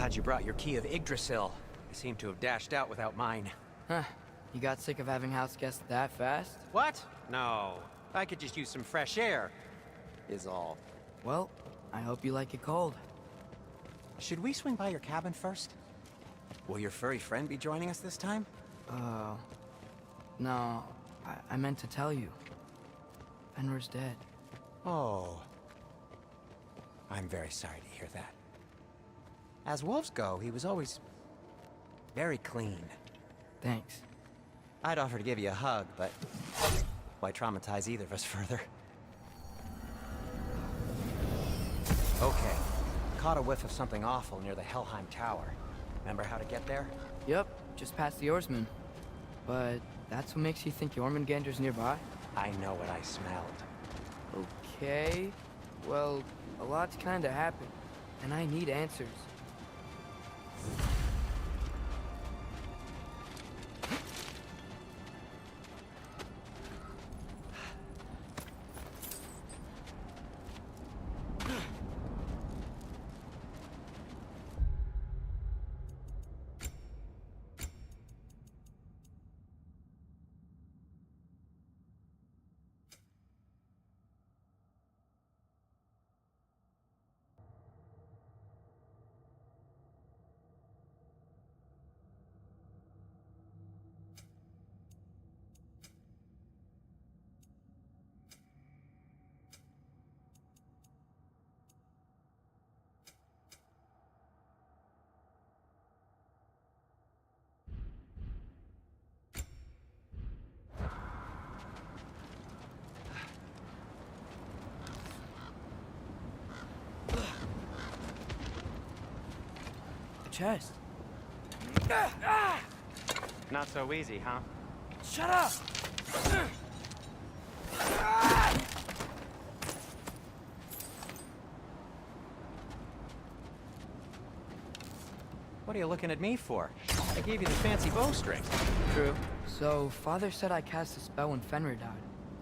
Glad you brought your key of Yggdrasil. I seem to have dashed out without mine. Huh. You got sick of having house guests that fast? What? No. I could just use some fresh air, is all. Well, I hope you like it cold. Should we swing by your cabin first? Will your furry friend be joining us this time? No. I meant to tell you. Fenrir's dead. Oh. I'm very sorry to hear that. As wolves go, he was always very clean. Thanks. I'd offer to give you a hug, but why traumatize either of us further? Okay. Caught a whiff of something awful near the Helheim Tower. Remember how to get there? Yep, just past the oarsman. But that's what makes you think Jormungandr's nearby? I know what I smelled. Okay. Well, a lot's kinda happened, and I need answers. Chest. Not so easy, huh? Shut up! What are you looking at me for? I gave you the fancy bowstring. True. So, Father said I cast a spell when Fenrir died,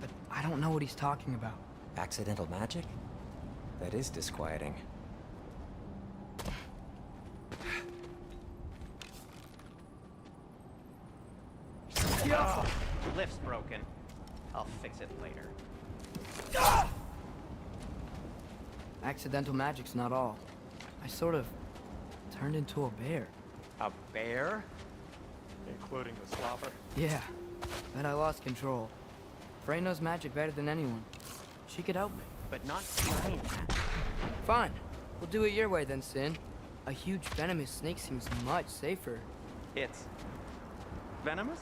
but I don't know what he's talking about. Accidental magic? That is disquieting. Oh, lift's broken. I'll fix it later. Accidental magic's not all. I sort of turned into a bear. A bear? Including the slobber. Yeah, but I lost control. Frey knows magic better than anyone. She could help me. But not giant magic. Fine. We'll do it your way then, Sin. A huge venomous snake seems much safer. It's venomous?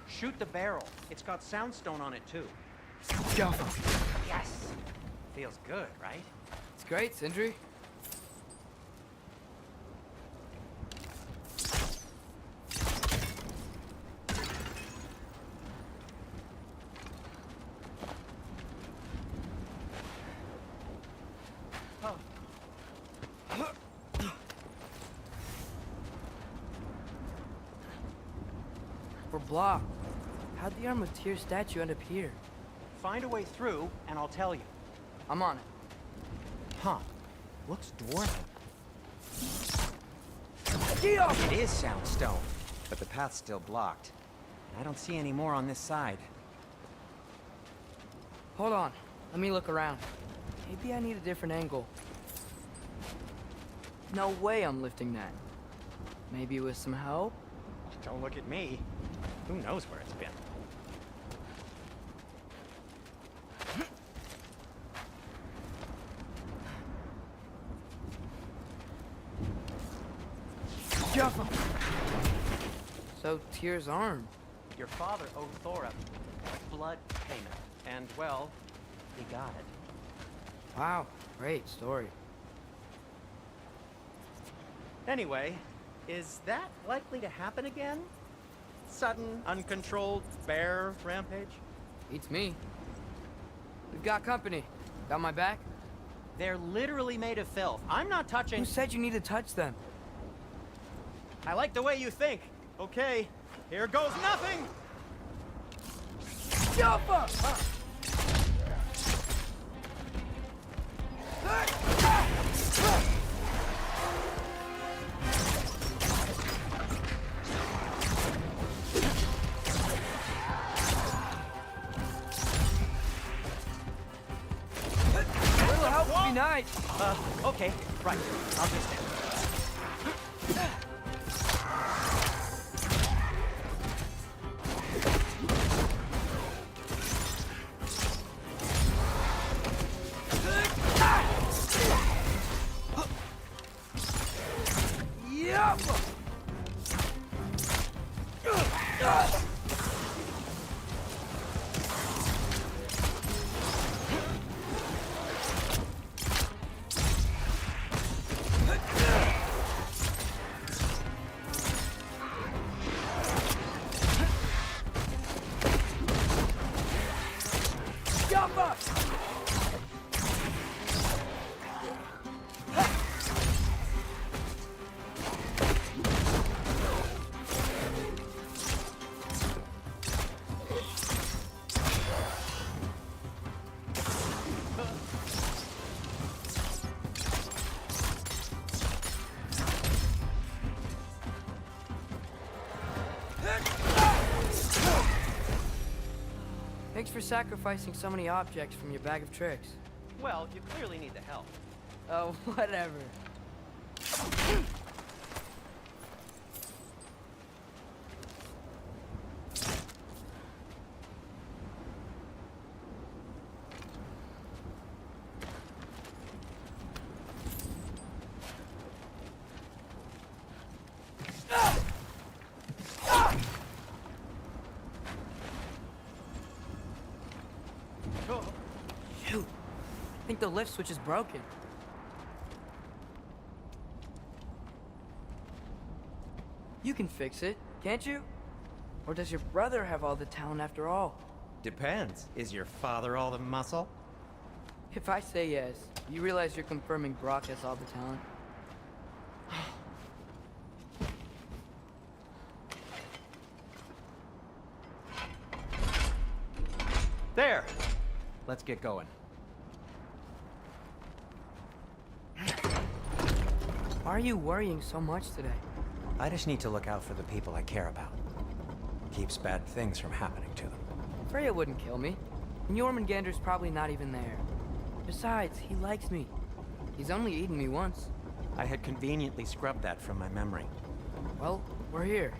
Shoot the barrel. It's got soundstone on it too. Go. Yes! Feels good, right? It's great, Sindri. We're blocked. How'd the Arm of Tyr statue end up here? Find a way through, and I'll tell you. I'm on it. Huh. Looks dwarven. Geoff! It is soundstone, but the path's still blocked. I don't see any more on this side. Hold on. Let me look around. Maybe I need a different angle. No way I'm lifting that. Maybe with some help? Don't look at me. Who knows where it's been? Geoff! So, Tyr's arm. Your father owed Thor a blood payment, and, well, he got it. Wow, great story. Anyway, is that likely to happen again? Sudden, uncontrolled bear rampage? Beats me. We've got company. Got my back? They're literally made of filth. I'm not touching... Who said you need to touch them? I like the way you think. Okay, here goes nothing! Jump up! A little help would be nice. Okay, right. I'll just stand. Jump up! Thanks for sacrificing so many objects from your bag of tricks. Well, you clearly need the help. Oh, whatever. Shoot. I think the lift switch is broken. You can fix it, can't you? Or does your brother have all the talent after all? Depends. Is your father all the muscle? If I say yes, you realize you're confirming Brock has all the talent? There! Let's get going. Why are you worrying so much today? I just need to look out for the people I care about. Keeps bad things from happening to them. Freya wouldn't kill me. And Jormungandr's probably not even there. Besides, he likes me. He's only eaten me once. I had conveniently scrubbed that from my memory. Well, we're here.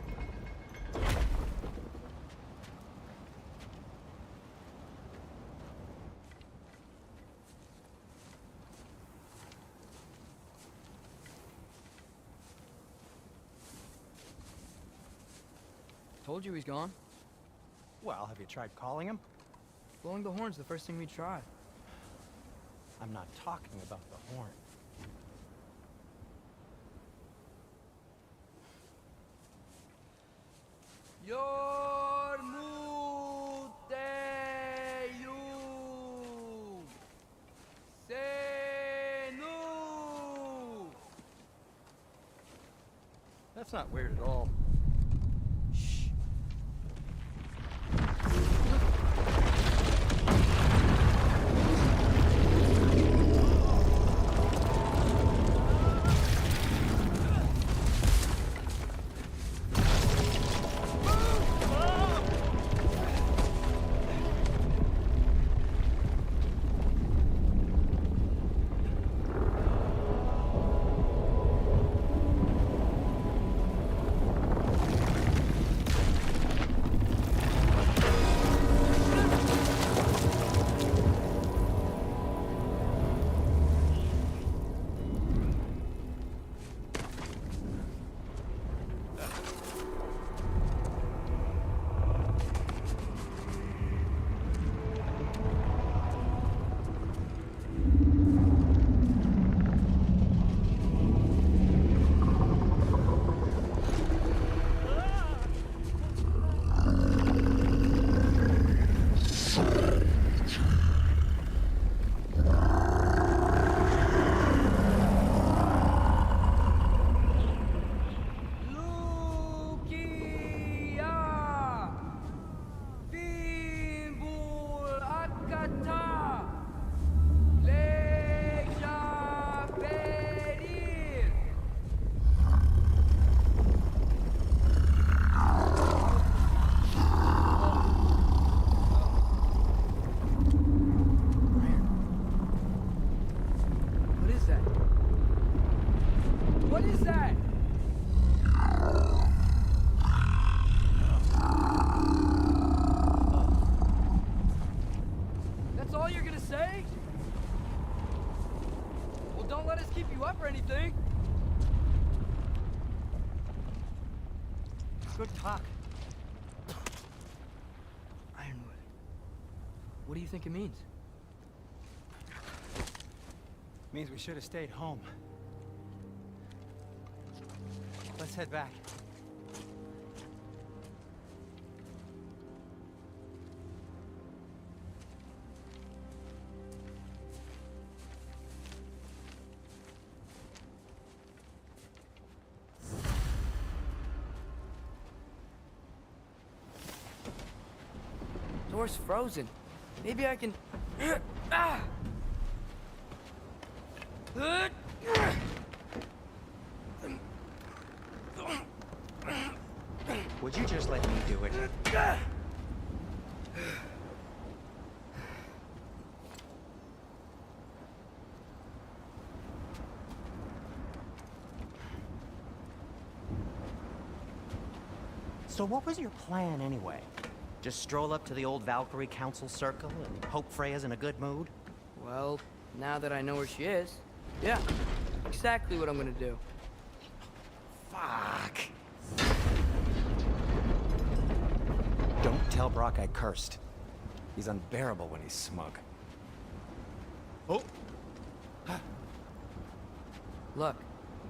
Told you he's gone. Well, have you tried calling him? Blowing the horn's the first thing we tried. I'm not talking about the horn. That's not weird at all. Shh. stop or anything. Good talk. Ironwood. What do you think it means? Means we should have stayed home. Let's head back. Door's frozen. Maybe I can... Ah! Would you just let me do it? So what was your plan anyway? Just stroll up to the old Valkyrie Council Circle and hope Freya's in a good mood? Well, now that I know where she is, yeah, exactly what I'm gonna do. Fuck. Don't tell Brock I cursed. He's unbearable when he's smug. Oh! Look,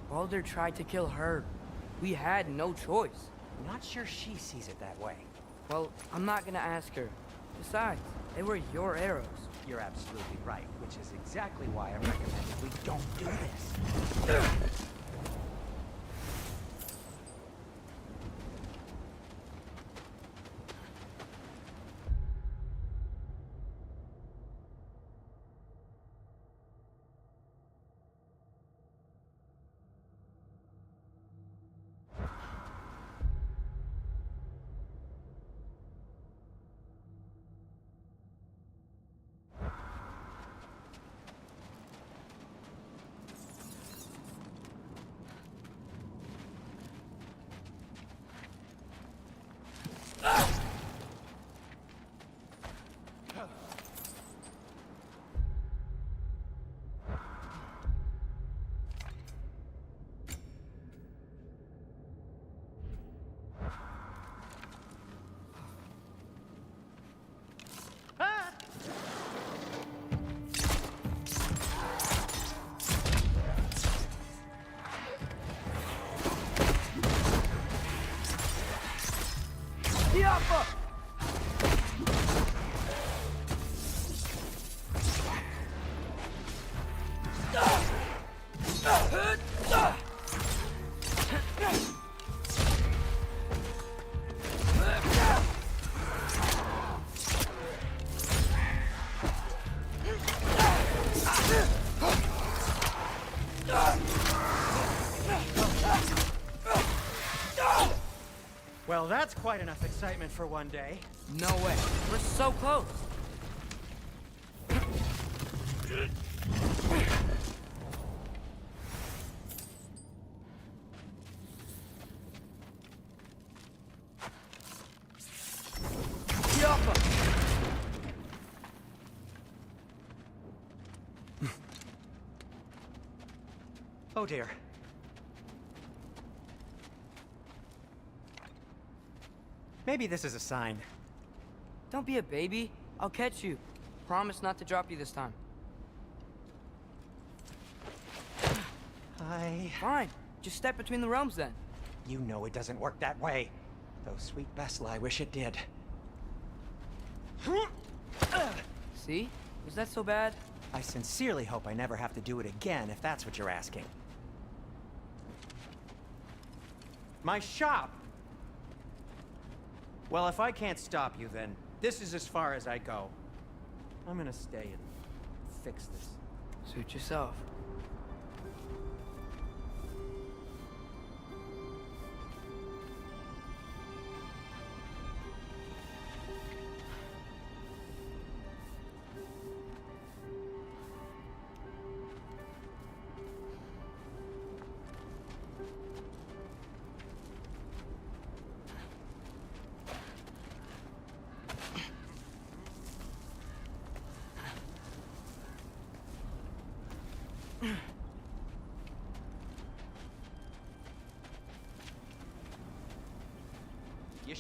Baldur tried to kill her. We had no choice. Not sure she sees it that way. Well, I'm not gonna ask her. Besides, they were your arrows. You're absolutely right, which is exactly why I recommended we don't do this. Well, that's quite enough excitement for one day. No way. We're so close. Oh dear. Maybe this is a sign. Don't be a baby. I'll catch you. Promise not to drop you this time. Fine. Just step between the realms then. You know it doesn't work that way. Though sweet Bessel, I wish it did. See? Was that so bad? I sincerely hope I never have to do it again, if that's what you're asking. My shop! Well, if I can't stop you, then this is as far as I go. I'm gonna stay and fix this. Suit yourself.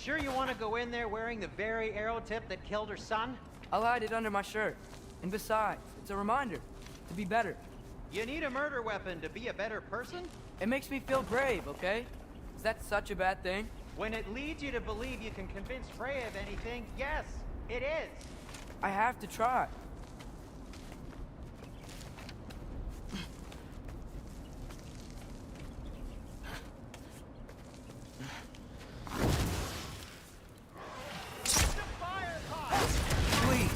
sure you want to go in there wearing the very arrow tip that killed her son? I'll hide it under my shirt. And besides, it's a reminder to be better. You need a murder weapon to be a better person? It makes me feel brave, okay? Is that such a bad thing? When it leads you to believe you can convince Freya of anything, yes, it is. I have to try. Please.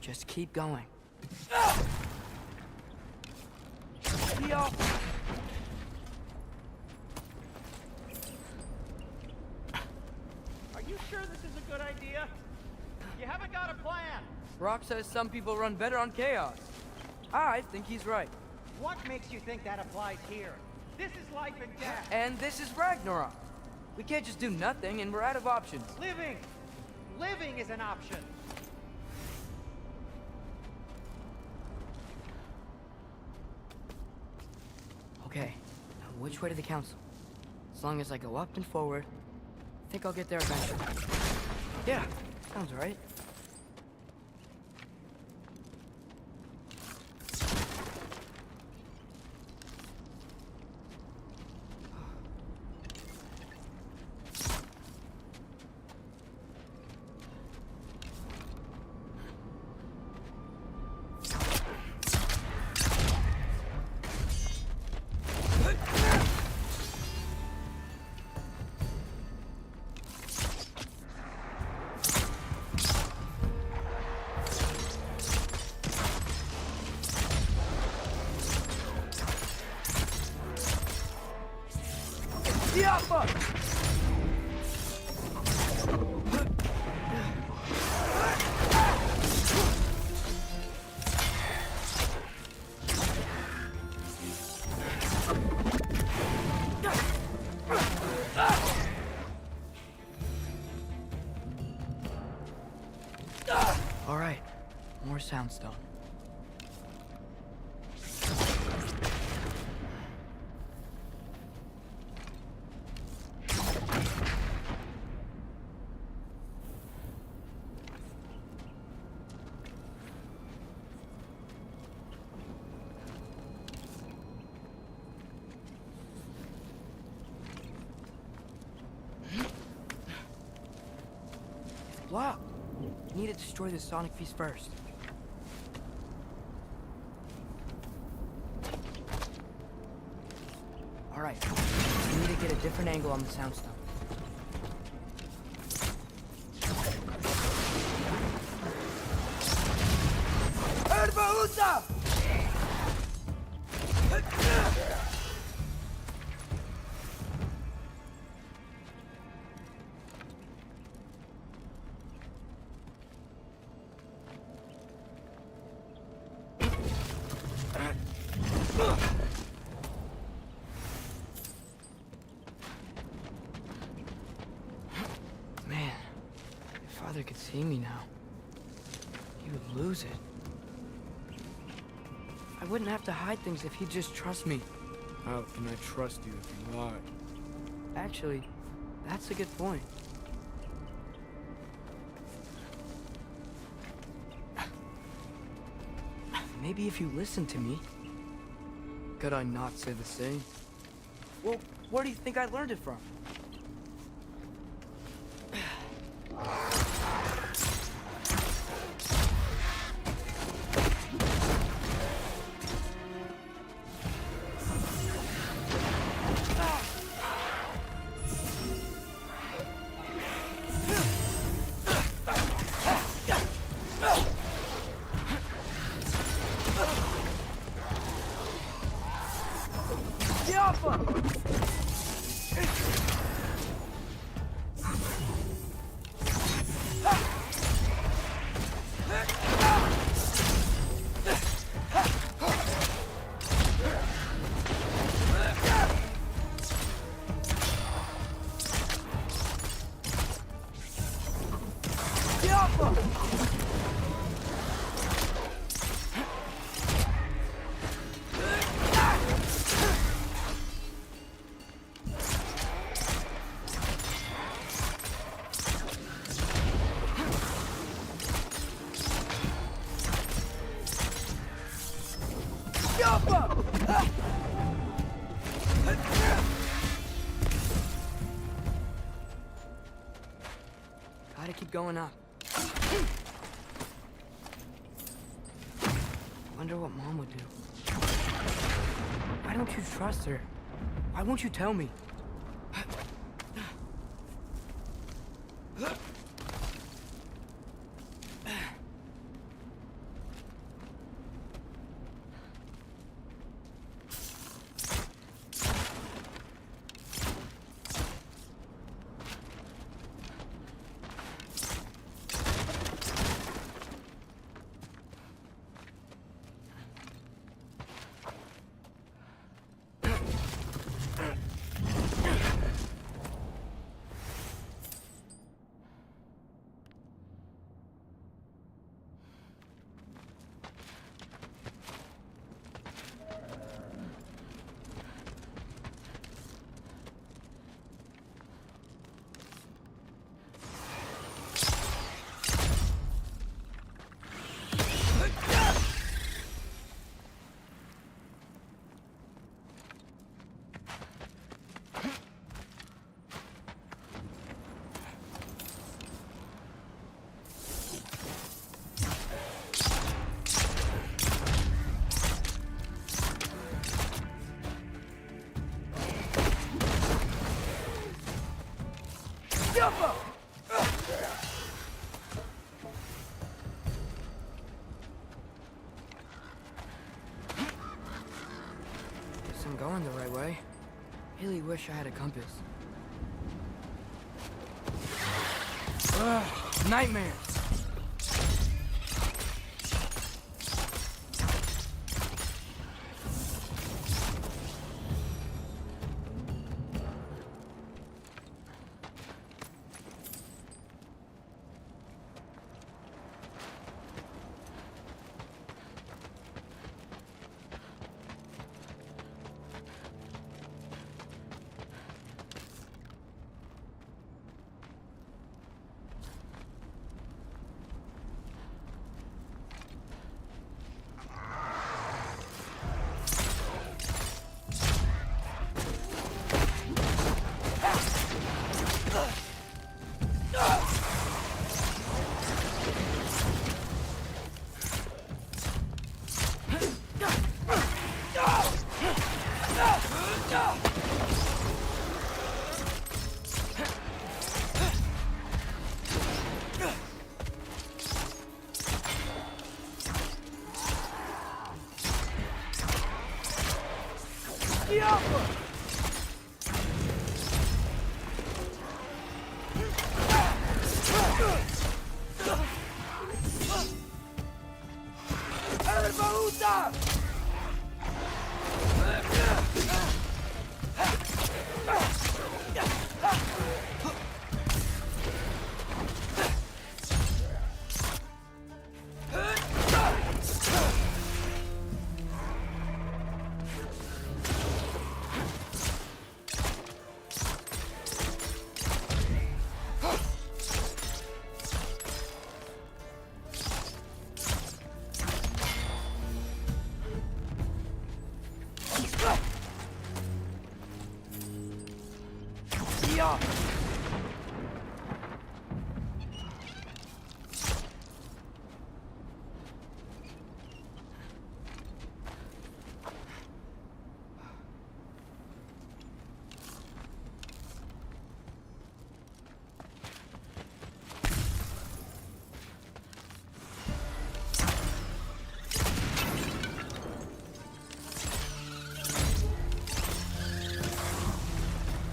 Just keep going. Yeah. Are you sure this is a good idea? You haven't got a plan. Rock says some people run better on chaos. I think he's right. What makes you think that applies here? This is life and death. And this is Ragnarok. We can't just do nothing and we're out of options. Living! Living is an option. Okay, now which way to the council? As long as I go up and forward, I think I'll get there eventually. Yeah, sounds right. All right, more soundstone. Wow. Need to destroy the sonic feast first. All right. We need to get a different angle on the soundstone. Erba Man, if Father could see me now, he would lose it. I wouldn't have to hide things if he'd just trust me. How can I trust you if you lie? Actually, that's a good point. Maybe if you listen to me. Could I not say the same? Well, where do you think I learned it from? going up. Wonder what Mom would do. Why don't you trust her? Why won't you tell me? Guess I'm going the right way. Really wish I had a compass. Ugh, nightmare!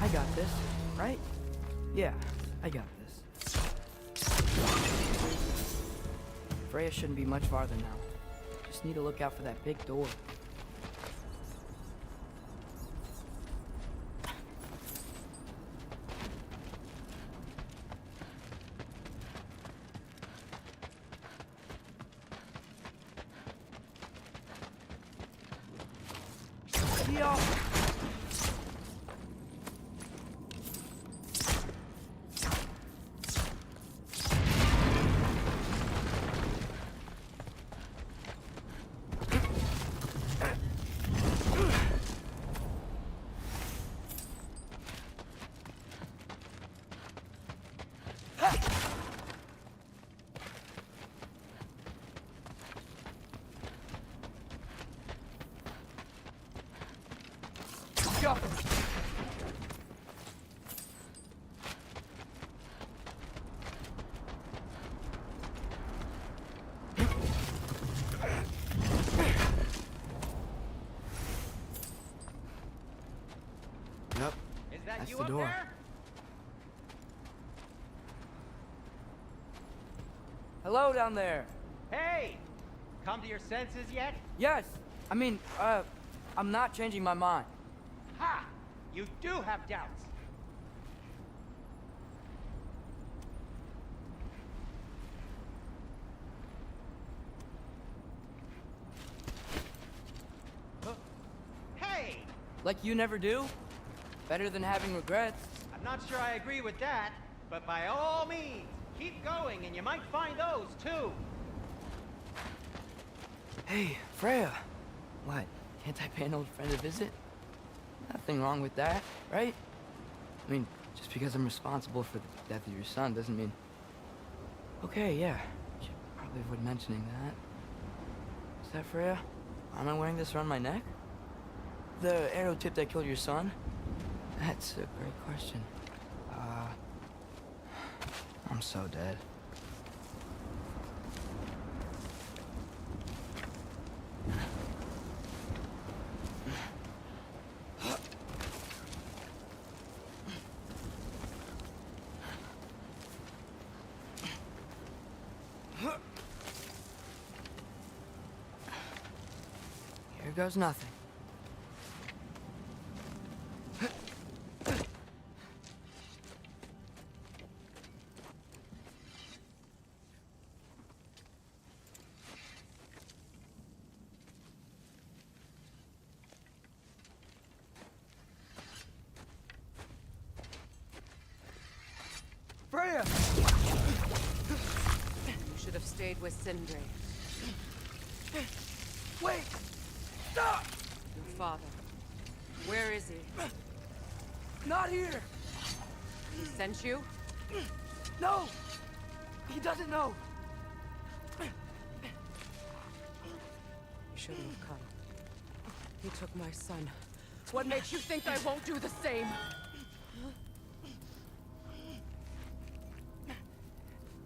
I got this, right? Yeah, I got this. Freya shouldn't be much farther now. Just need to look out for that big door. go. Yep. Is that That's you the up door. there? Hello down there. Hey! Come to your senses yet? Yes. I mean, I'm not changing my mind. Ha! You do have doubts. Hey! Like you never do? Better than having regrets. I'm not sure I agree with that, but by all means, keep going and you might find those too. Hey, Freya. What? Can't I pay an old friend a visit? Nothing wrong with that, right? I mean, just because I'm responsible for the death of your son doesn't mean... Okay, yeah. Should probably avoid mentioning that. Is that Freya? Why am I wearing this around my neck? The arrow tip that killed your son? That's a great question. I'm so dead. Here goes nothing. Freya! You should have stayed with Sindri, Wait! Stop! your father. Where is he? Not here! He sent you? No! He doesn't know! You shouldn't have come. He took my son. What makes you think I won't do the same?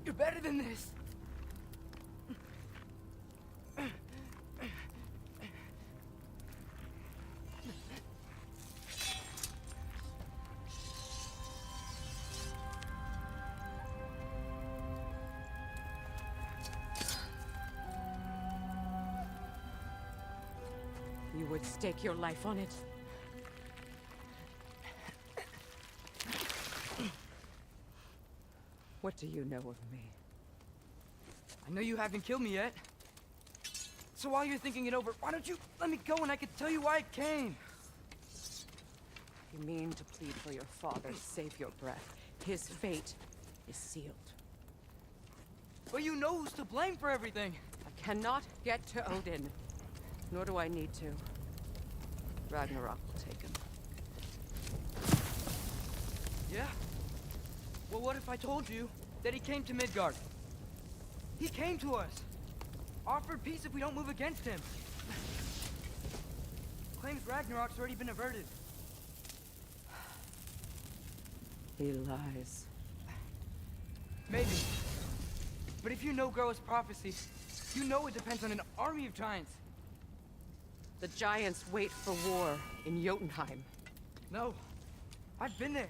You're better than this! You would stake your life on it. What do you know of me? I know you haven't killed me yet. So while you're thinking it over, why don't you let me go and I can tell you why I came? You mean to plead for your father, save your breath. His fate is sealed. But you know who's to blame for everything. I cannot get to Odin. Nor do I need to. Ragnarok will take him. Yeah? Well, what if I told you that he came to Midgard? He came to us. Offered peace if we don't move against him. Claims Ragnarok's already been averted. He lies. Maybe. But if you know Groa's prophecy, you know it depends on an army of giants. The giants wait for war in Jotunheim. No. I've been there.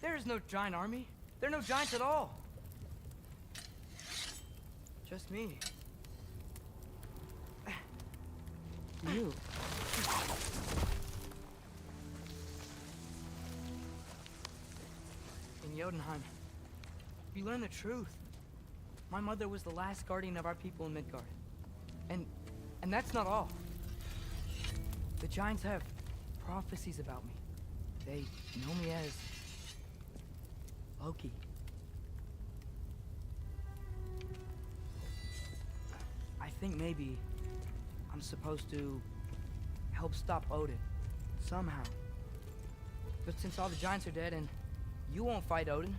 There is no giant army. There are no giants at all. Just me. You. In Jotunheim, you learn the truth. My mother was the last guardian of our people in Midgard. And that's not all. The giants have prophecies about me. They know me as Loki. I think maybe I'm supposed to help stop Odin, somehow. But since all the giants are dead and you won't fight Odin,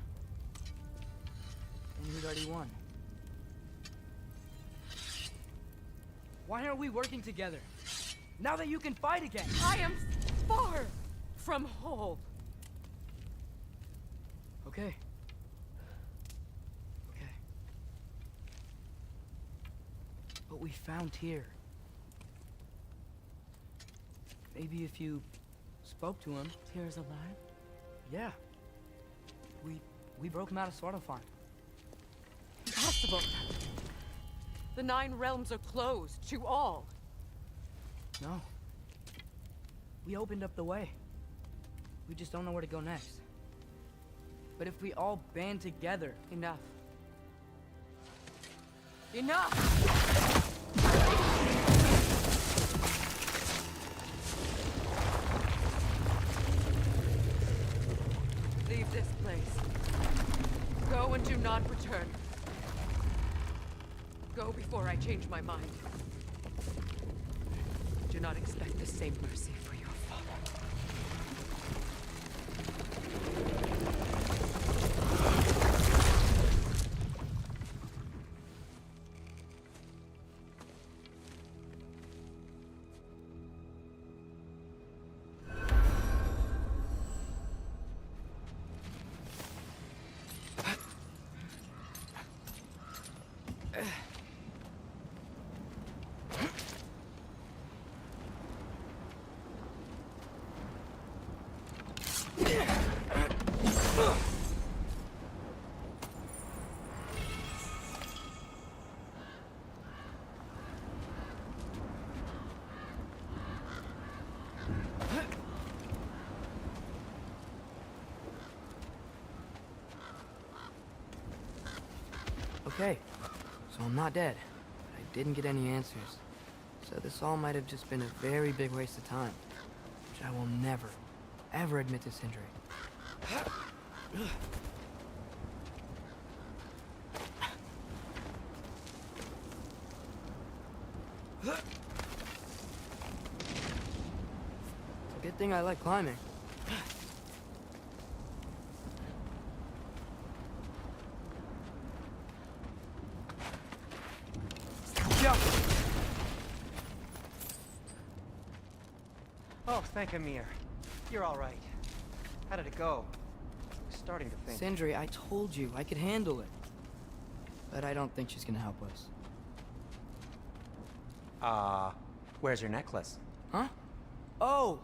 then you'd already won. Why aren't we working together? Now that you can fight again! I am far from whole. Okay. Okay. But we found Tyr. Maybe if you spoke to him. Tyr's alive? Yeah. We broke him out of Svartalfheim. Impossible. The 9 realms are closed to all. No. We opened up the way. We just don't know where to go next. But if we all band together... Enough. Enough! Leave this place. Go and do not return. Go before I change my mind. Do not expect the same mercy for your father. Okay, so I'm not dead. But I didn't get any answers. So this all might have just been a very big waste of time. Which I will never, ever admit to Sindri. It's a good thing I like climbing. Oh, thank Amir. You're all right. How did it go? I was starting to think. Sindri, I told you I could handle it. But I don't think she's gonna help us. Where's your necklace? Huh? Oh!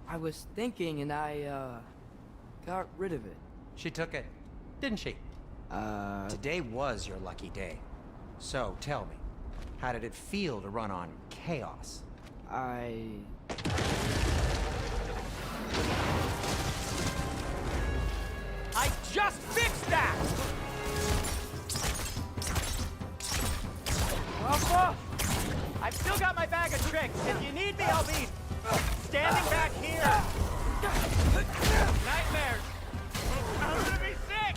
I was thinking and I, got rid of it. She took it, didn't she? Today was your lucky day. So, tell me, how did it feel to run on chaos? I just fixed that! Alpha! I've still got my bag of tricks. If you need me, I'll be standing back here. Nightmares! I'm gonna be sick!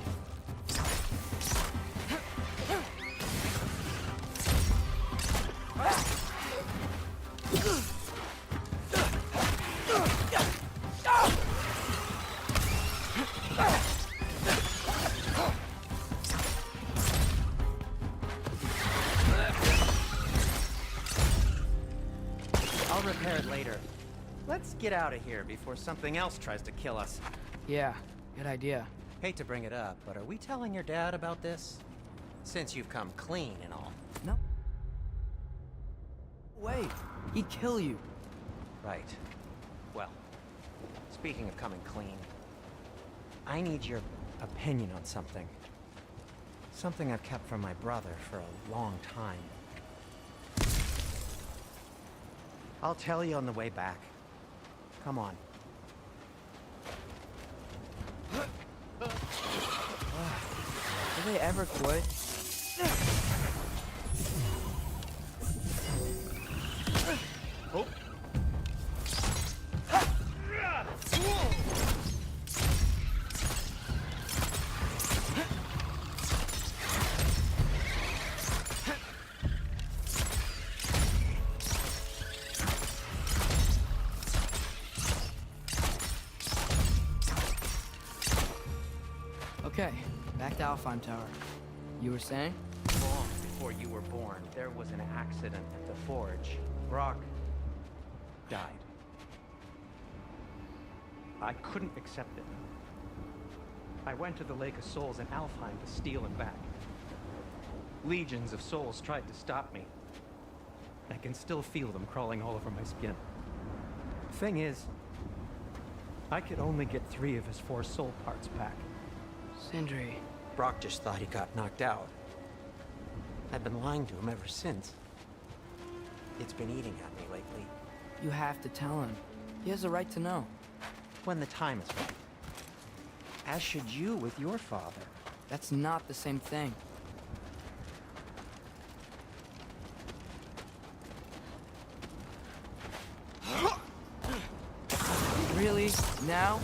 I'll repair it later. Let's get out of here before something else tries to kill us. yeah, good idea. Hate to bring it up, but are we telling your dad about this? Since you've come clean and all. No. Wait, he'd kill you. Right. Well, speaking of coming clean, I need your opinion on something. Something I've kept from my brother for a long time. I'll tell you on the way back. Come on. Do they ever quit? Oh. Okay, back to Alfheim Tower. You were saying? Long before you were born, there was an accident at the forge. Brock died. I couldn't accept it. I went to the Lake of Souls in Alfheim to steal him back. Legions of souls tried to stop me. I can still feel them crawling all over my skin. Thing is, I could only get 3 of his 4 soul parts back. Sindri. Brock just thought he got knocked out. I've been lying to him ever since. It's been eating at me lately. You have to tell him. He has a right to know. When the time is right. As should you with your father. That's not the same thing. Really? Now?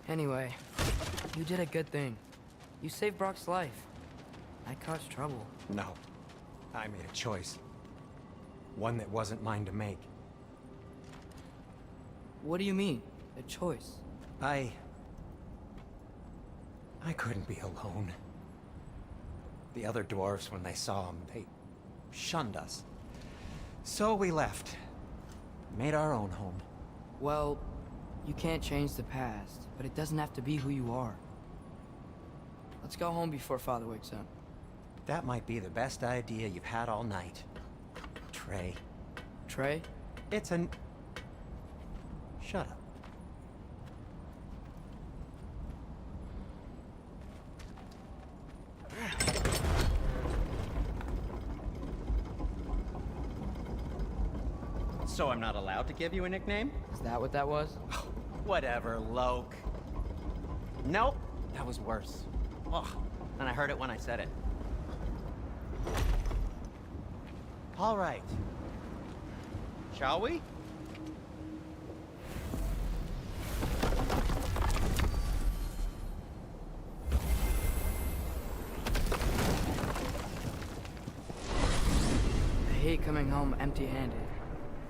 Anyway, you did a good thing. You saved Brock's life. I caused trouble. No. I made a choice. One that wasn't mine to make. What do you mean? A choice? I couldn't be alone. The other dwarves, when they saw him, they shunned us. So we left. Made our own home. Well, you can't change the past, but it doesn't have to be who you are. Let's go home before Father wakes up. That might be the best idea you've had all night. Trey. Trey? It's an... Shut up. So I'm not allowed to give you a nickname? Is that what that was? Whatever, Loke. Nope, that was worse. Ugh, and I heard it when I said it. All right. Shall we? I hate coming home empty-handed.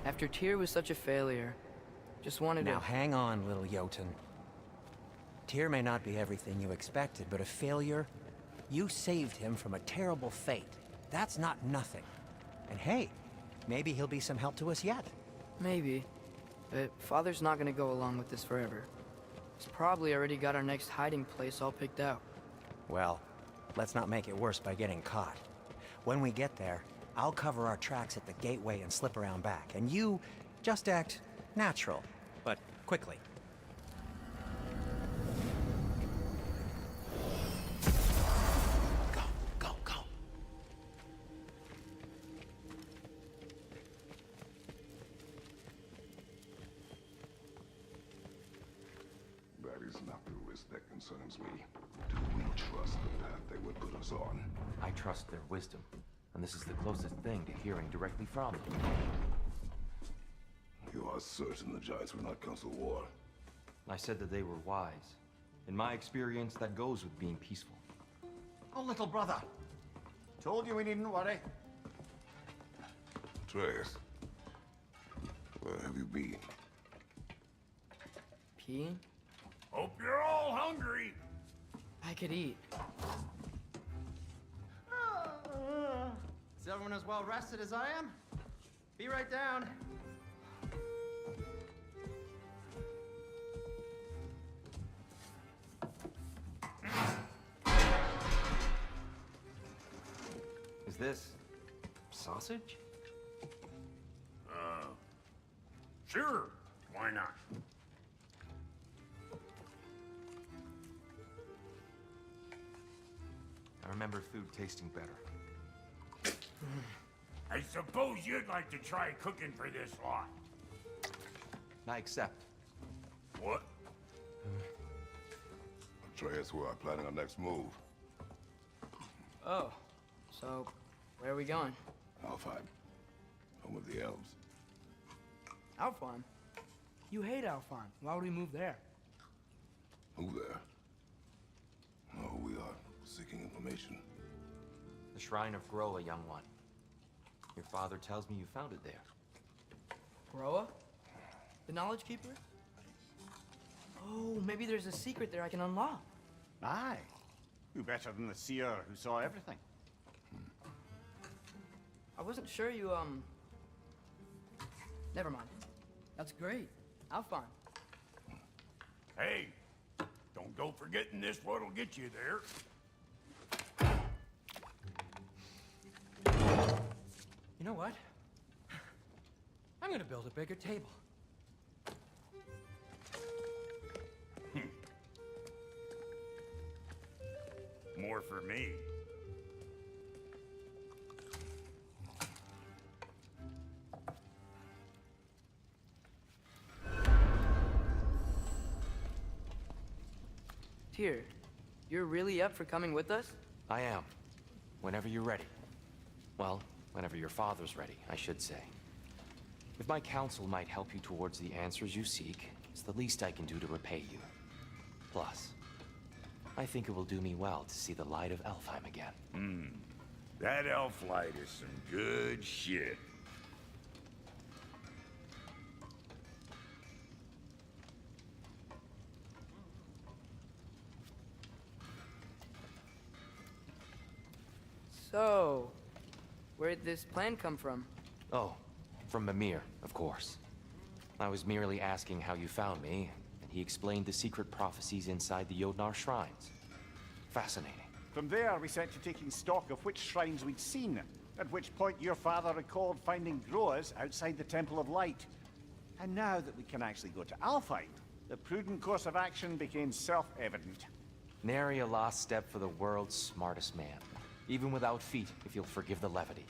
After Tyr was such a failure, just wanted Now to... hang on, little Jotun. Tyr may not be everything you expected, but a failure? You saved him from a terrible fate. That's not nothing. And hey, maybe he'll be some help to us yet. Maybe. But Father's not gonna go along with this forever. He's probably already got our next hiding place all picked out. Well, let's not make it worse by getting caught. When we get there, I'll cover our tracks at the gateway and slip around back. And you just act natural, but quickly. Go, go, go. That is not the risk that concerns me. Do we trust the path they would put us on? I trust their wisdom, and this is the closest thing to hearing directly from them. You are certain the Giants were not Council War? I said that they were wise. In my experience, that goes with being peaceful. Oh, little brother. Told you we needn't worry. Atreus, where have you been? Peeing? Hope you're all hungry. I could eat. Is everyone as well rested as I am? Be right down. Is this sausage? Sure. Why not? I remember food tasting better. I suppose you'd like to try cooking for this lot. I accept. What? Atreus, we are planning our next move. Oh, so where are we going? Alfheim, home of the elves. Alfheim? You hate Alfheim. Why would we move there? Move there? No, we are seeking information. The Shrine of GoW, young one. Your father tells me you found it there. Groa? The Knowledge Keeper? Oh, maybe there's a secret there I can unlock. Aye. Who better than the seer who saw everything? I wasn't sure you, Never mind. That's great. Alphine. Hey, don't go forgetting this what'll get you there. You know what? I'm gonna build a bigger table. More for me. Tyr, you're really up for coming with us? I am. Whenever you're ready. Well, whenever your father's ready, I should say. If my counsel might help you towards the answers you seek, it's the least I can do to repay you. Plus, I think it will do me well to see the light of Elfheim again. That elf light is some good shit. So, where'd this plan come from? Oh, from Mimir, of course. I was merely asking how you found me, and he explained the secret prophecies inside the Jotnar shrines. Fascinating. From there, we set to taking stock of which shrines we'd seen, at which point your father recalled finding Groas outside the Temple of Light. And now that we can actually go to Alfheim, the prudent course of action became self-evident. Nary a lost step for the world's smartest man. Even without feet, if you'll forgive the levity.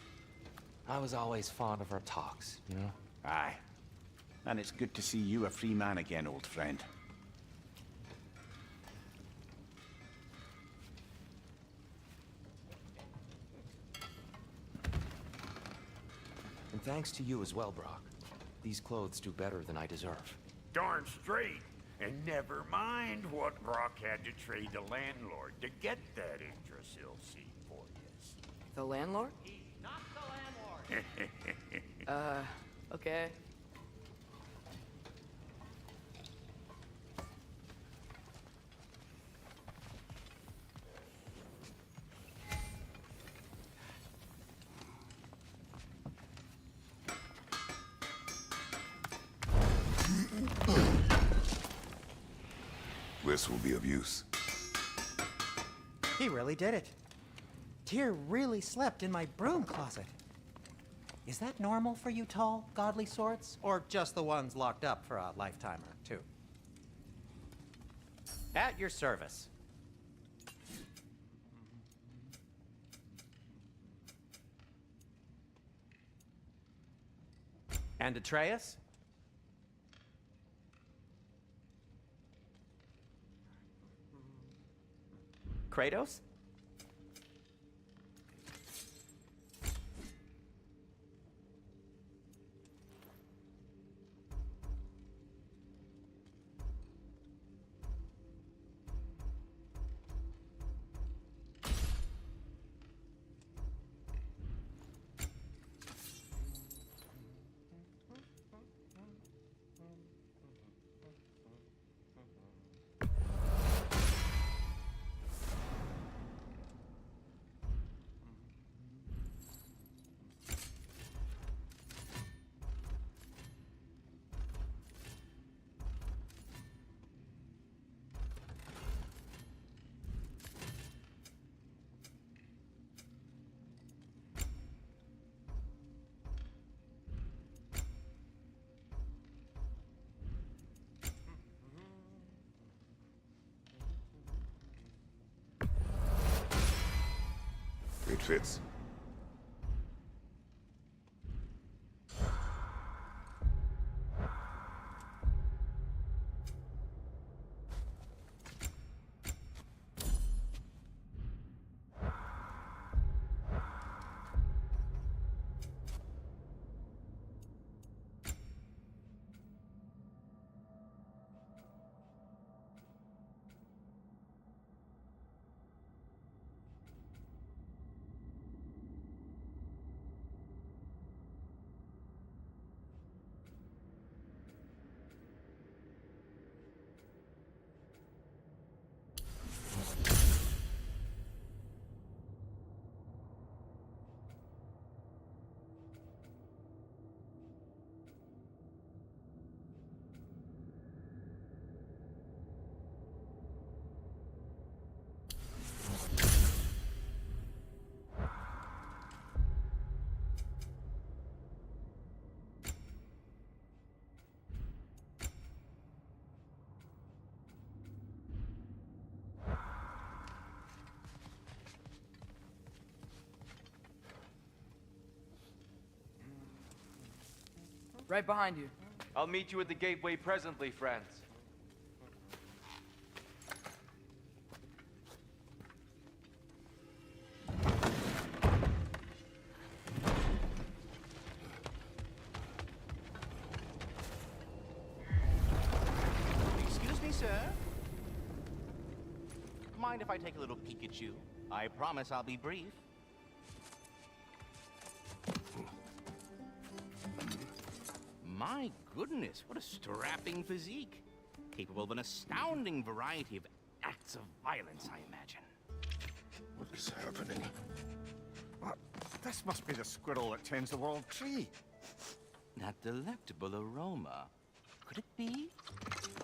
I was always fond of our talks, you know? Aye. And it's good to see you a free man again, old friend. And thanks to you as well, Brock. These clothes do better than I deserve. Darn straight. And never mind what Brock had to trade the landlord to get that Yggdrasil seat for you. The landlord? He's not the landlord. Okay. This will be of use. He really did it. Tyr really slept in my broom closet. Is that normal for you tall, godly sorts? Or just the ones locked up for a lifetime or two? At your service. And Atreus? Kratos? It fits. Right behind you. I'll meet you at the gateway presently, friends. Excuse me, sir. Mind if I take a little peek at you? I promise I'll be brief. My goodness, what a strapping physique. Capable of an astounding variety of acts of violence, I imagine. What is happening? What? This must be the squirrel that tends the world tree. That delectable aroma. Could it be?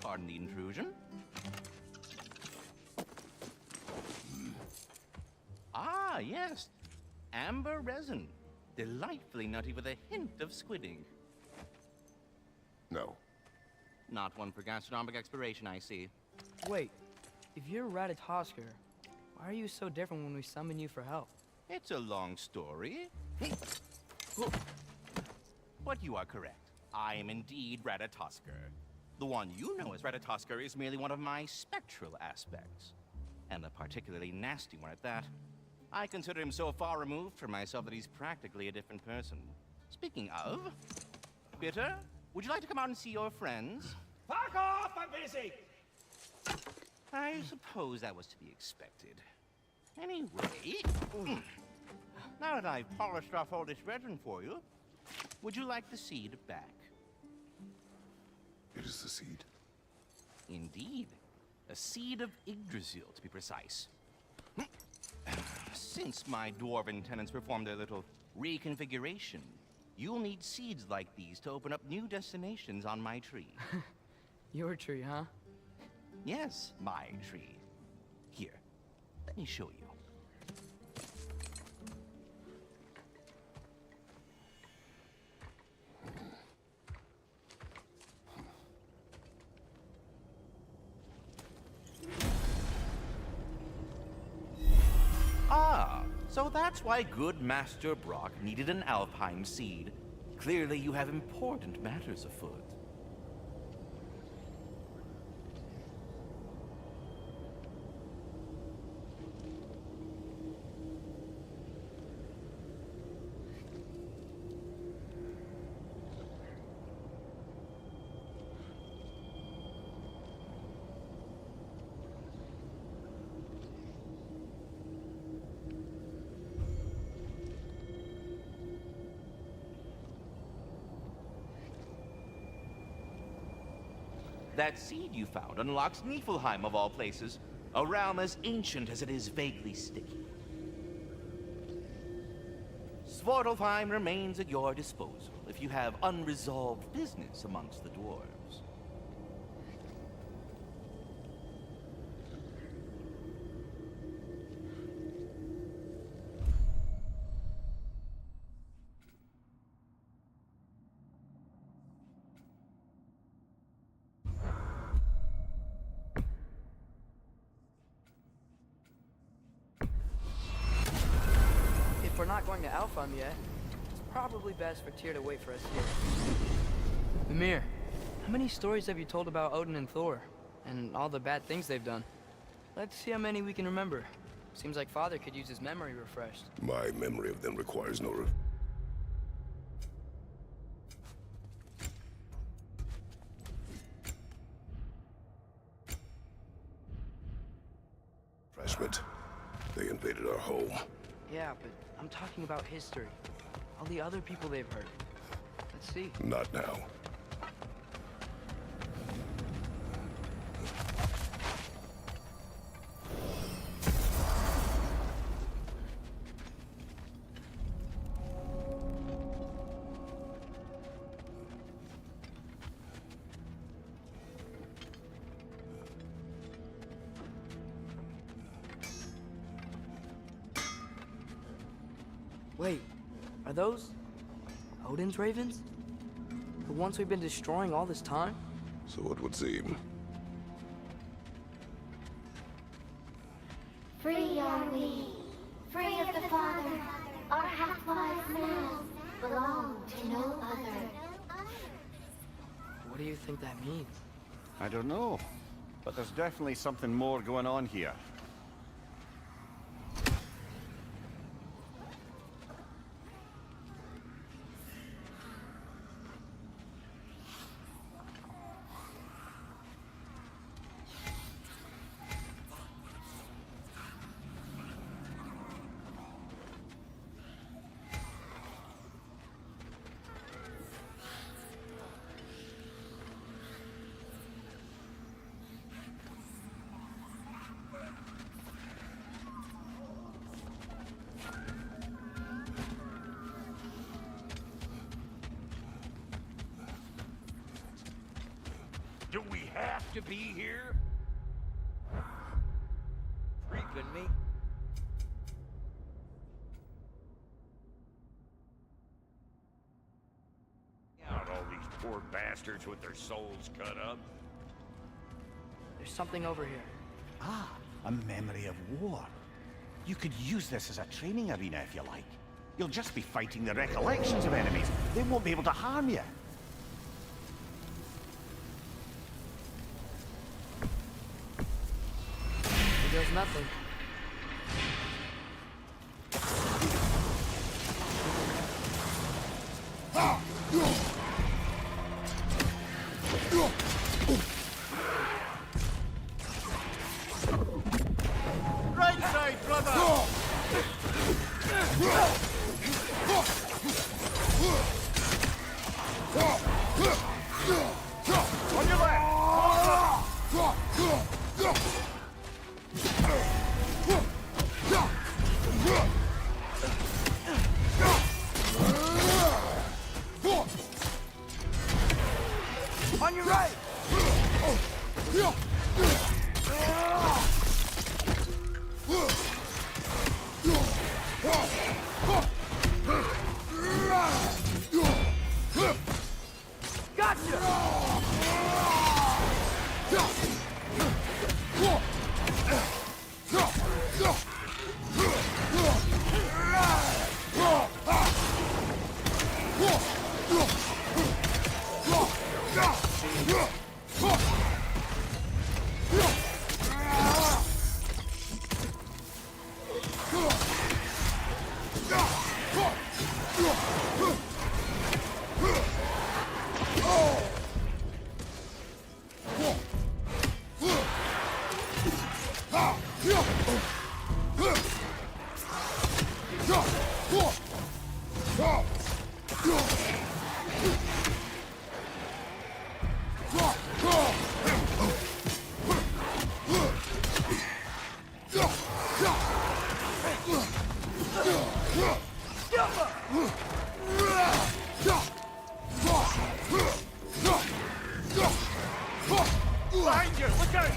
Pardon the intrusion. Ah, yes. Amber resin. Delightfully nutty with a hint of squidding. No. Not one for gastronomic exploration, I see. Wait, if you're Ratatosker, why are you so different when we summon you for help? It's a long story. But you are correct. I am indeed Ratatosker. The one you know as Ratatosker is merely one of my spectral aspects. And a particularly nasty one at that. I consider him so far removed from myself that he's practically a different person. Speaking of, Bitter, would you like to come out and see your friends? Fuck off! I'm busy! I suppose that was to be expected. Anyway, now that I've polished off all this resin for you, would you like the seed back? It is the seed. Indeed. A seed of Yggdrasil, to be precise. Since my dwarven tenants performed their little reconfiguration, you'll need seeds like these to open up new destinations on my tree. Your tree, huh? Yes, my tree. Here, let me show you. Ah, so that's why good Master Brock needed an Alfheim seed. Clearly you have important matters afoot. That seed you found unlocks Niflheim of all places, a realm as ancient as it is vaguely sticky. Svartalfheim remains at your disposal if you have unresolved business amongst the dwarves. If we're not going to Alfheim yet, it's probably best for Tyr to wait for us here. Mimir, how many stories have you told about Odin and Thor? And all the bad things they've done? Let's see how many we can remember. Seems like Father could use his memory refreshed. My memory of them requires no refreshment. They invaded our home. Yeah, but I'm talking about history. All the other people they've hurt. Let's see. Not now. Wait, are those Odin's ravens? The ones we've been destroying all this time? So it would seem. Free are we, free of the Father. Our half-lives now belong to no other. What do you think that means? I don't know, but there's definitely something more going on here. Do we have to be here? Creeping me? Out all these poor bastards with their souls cut up. There's something over here. Ah, a memory of war. You could use this as a training arena if you like. You'll just be fighting the recollections of enemies. They won't be able to harm you. There's nothing. Right side, brother! On your left! On your right! Behind you! Look out!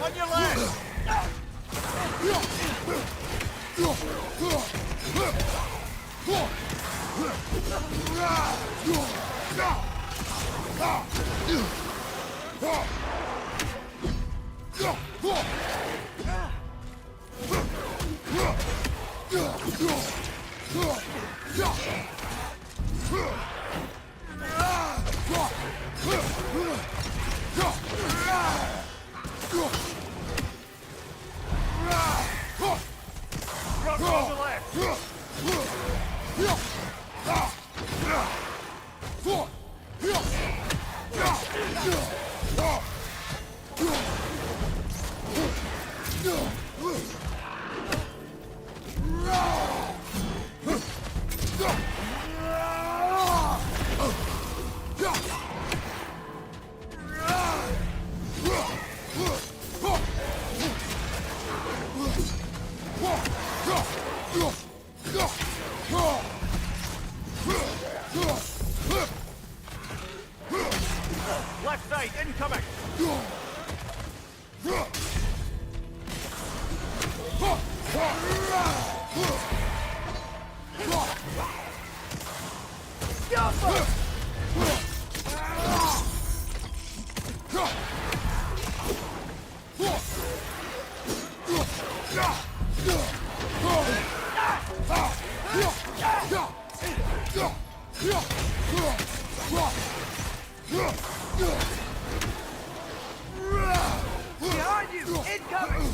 On your left! Left side, incoming! Behind you! Incoming!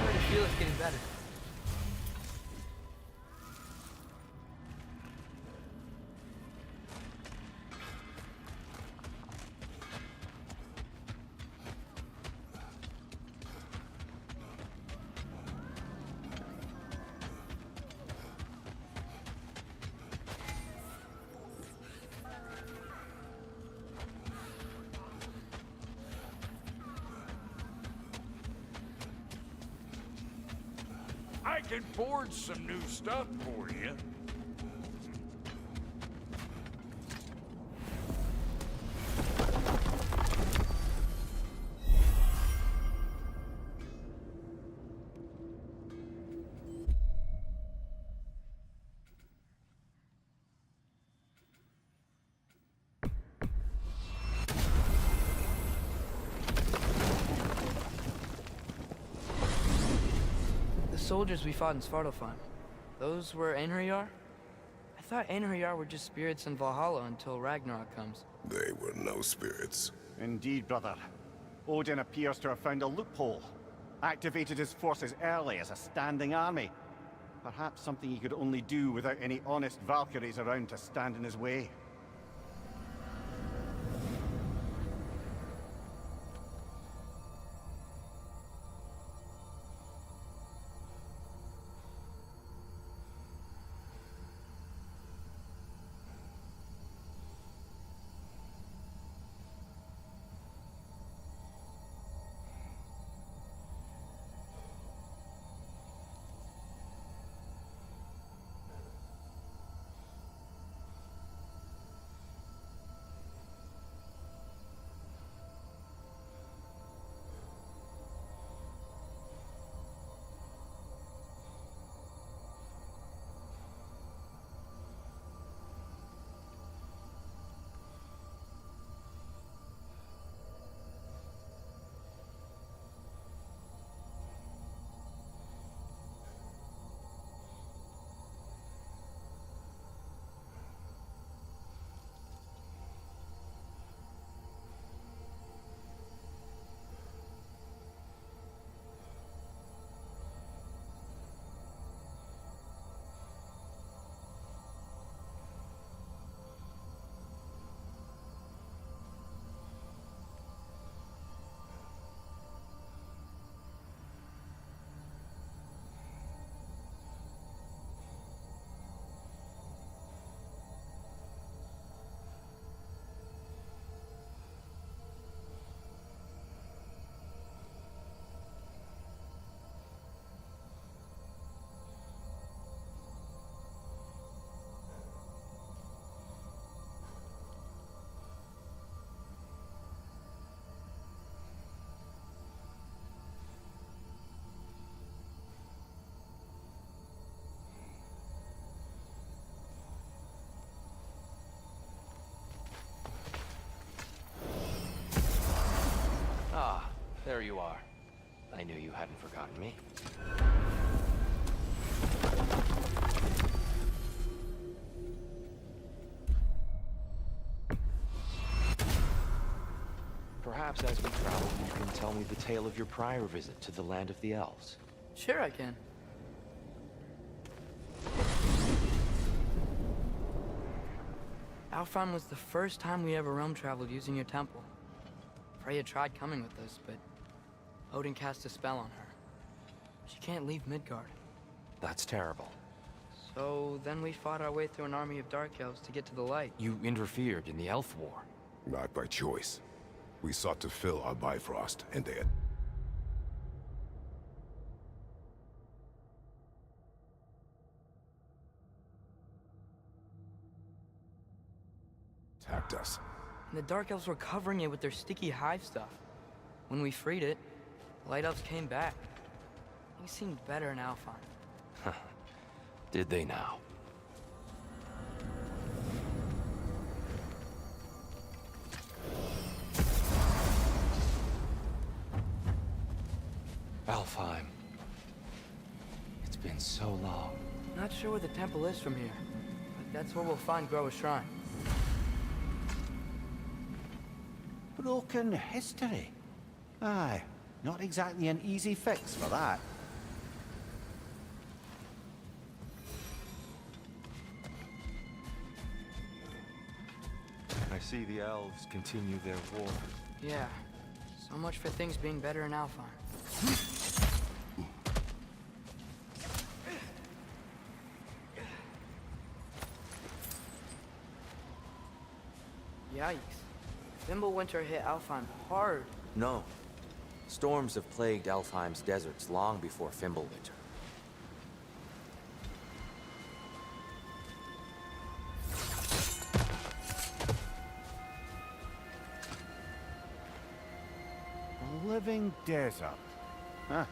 I feel it's getting better. I can forge some new stuff for you. The soldiers we fought in Svartalfheim, those were Einherjar? I thought Einherjar were just spirits in Valhalla until Ragnarok comes. They were no spirits. Indeed, brother. Odin appears to have found a loophole. Activated his forces early as a standing army. Perhaps something he could only do without any honest Valkyries around to stand in his way. There you are. I knew you hadn't forgotten me. Perhaps as we travel, you can tell me the tale of your prior visit to the land of the elves. Sure I can. Alfheim was the first time we ever realm traveled using your temple. Freya tried coming with us, but Odin cast a spell on her. She can't leave Midgard. That's terrible. So then we fought our way through an army of dark elves to get to the light. You interfered in the elf war. Not by choice. We sought to fill our Bifrost, and they had... attacked us. And the Dark Elves were covering it with their sticky hive stuff. When we freed it, the Light Elves came back. Things seemed better in Alfheim. Did they now? Alfheim. It's been so long. Not sure where the temple is from here, but that's where we'll find GoW's shrine. Broken history. Aye, not exactly an easy fix for that. I see the elves continue their war. Yeah, so much for things being better in Alfheim. Yikes. Fimbulwinter hit Alfheim hard. No. Storms have plagued Alfheim's deserts long before Fimbulwinter. A living desert. Huh.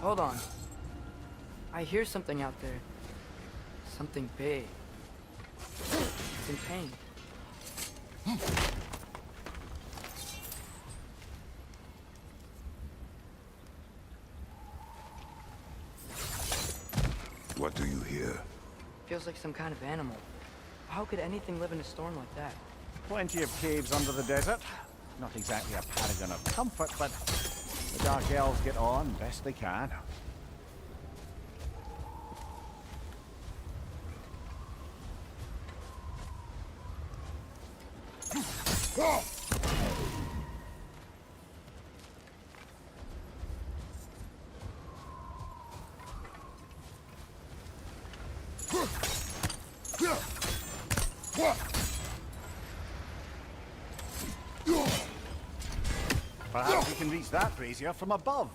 Hold on. I hear something out there. Something big. It's in pain. What do you hear? Feels like some kind of animal. How could anything live in a storm like that? Plenty of caves under the desert. Not exactly a paragon of comfort, but the Dark Elves get on best they can. Perhaps we can reach that brazier from above.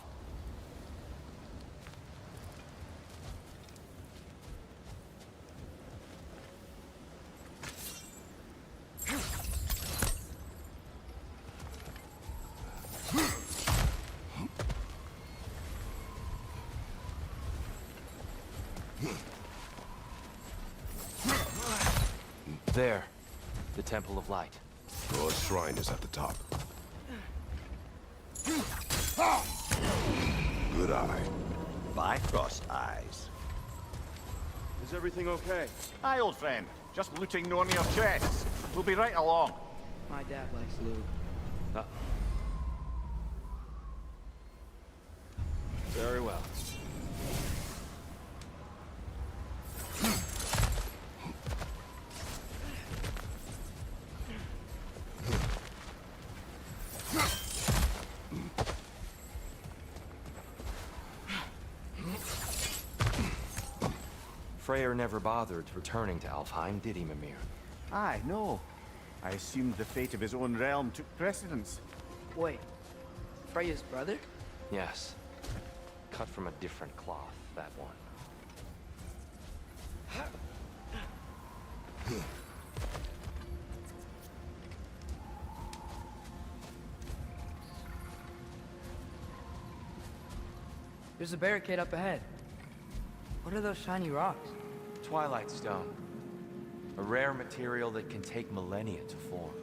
There. The Temple of Light. God's shrine is at the top. Good eye. Bifrost eyes. Is everything okay? Aye, old friend. Just looting Nornir chests. We'll be right along. My dad likes loot. Very well. Freyr never bothered returning to Alfheim, did he, Mimir? Aye, no. I assumed the fate of his own realm took precedence. Wait. Freya's brother? Yes. Cut from a different cloth, that one. There's a barricade up ahead. What are those shiny rocks? Twilight Stone. A rare material that can take millennia to form.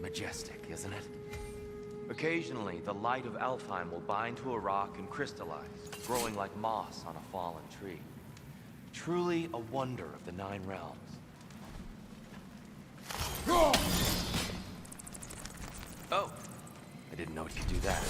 Majestic, isn't it? Occasionally, the light of Alfheim will bind to a rock and crystallize, growing like moss on a fallen tree. Truly a wonder of the Nine Realms. Oh! I didn't know it could do that.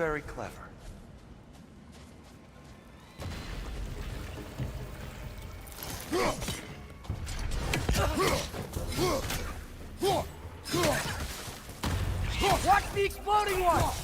very clever. Watch the exploding one!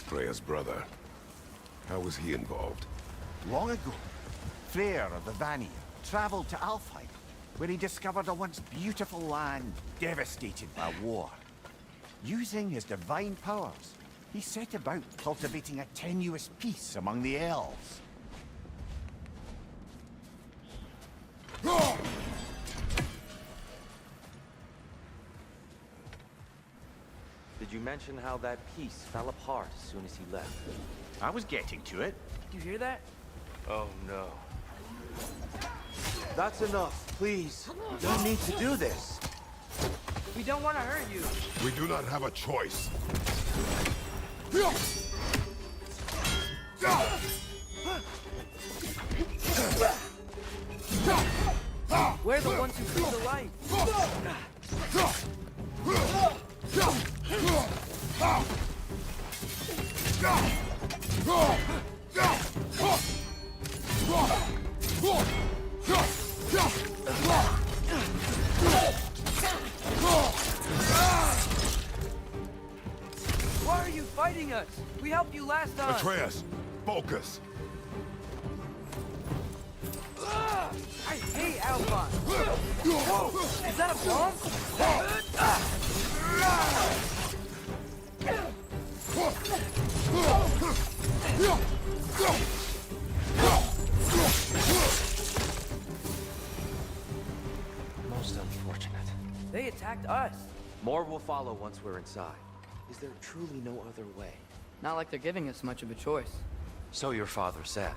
Freya's brother. How was he involved? Long ago, Freyr of the Vanir traveled to Alfheim, where he discovered a once beautiful land devastated by war. Using his divine powers, he set about cultivating a tenuous peace among the elves. Did you mention how that piece fell apart as soon as he left? I was getting to it. Did you hear that? Oh no. That's enough, please. You don't need to do this. We don't want to hurt you. We do not have a choice. We're the ones who bring the light. fighting us! We helped you last time! Atreus, focus! I hate Alpine! Whoa! Is that a bomb? Most unfortunate. They attacked us. More will follow once we're inside. Is there truly no other way? Not like they're giving us much of a choice. So your father said.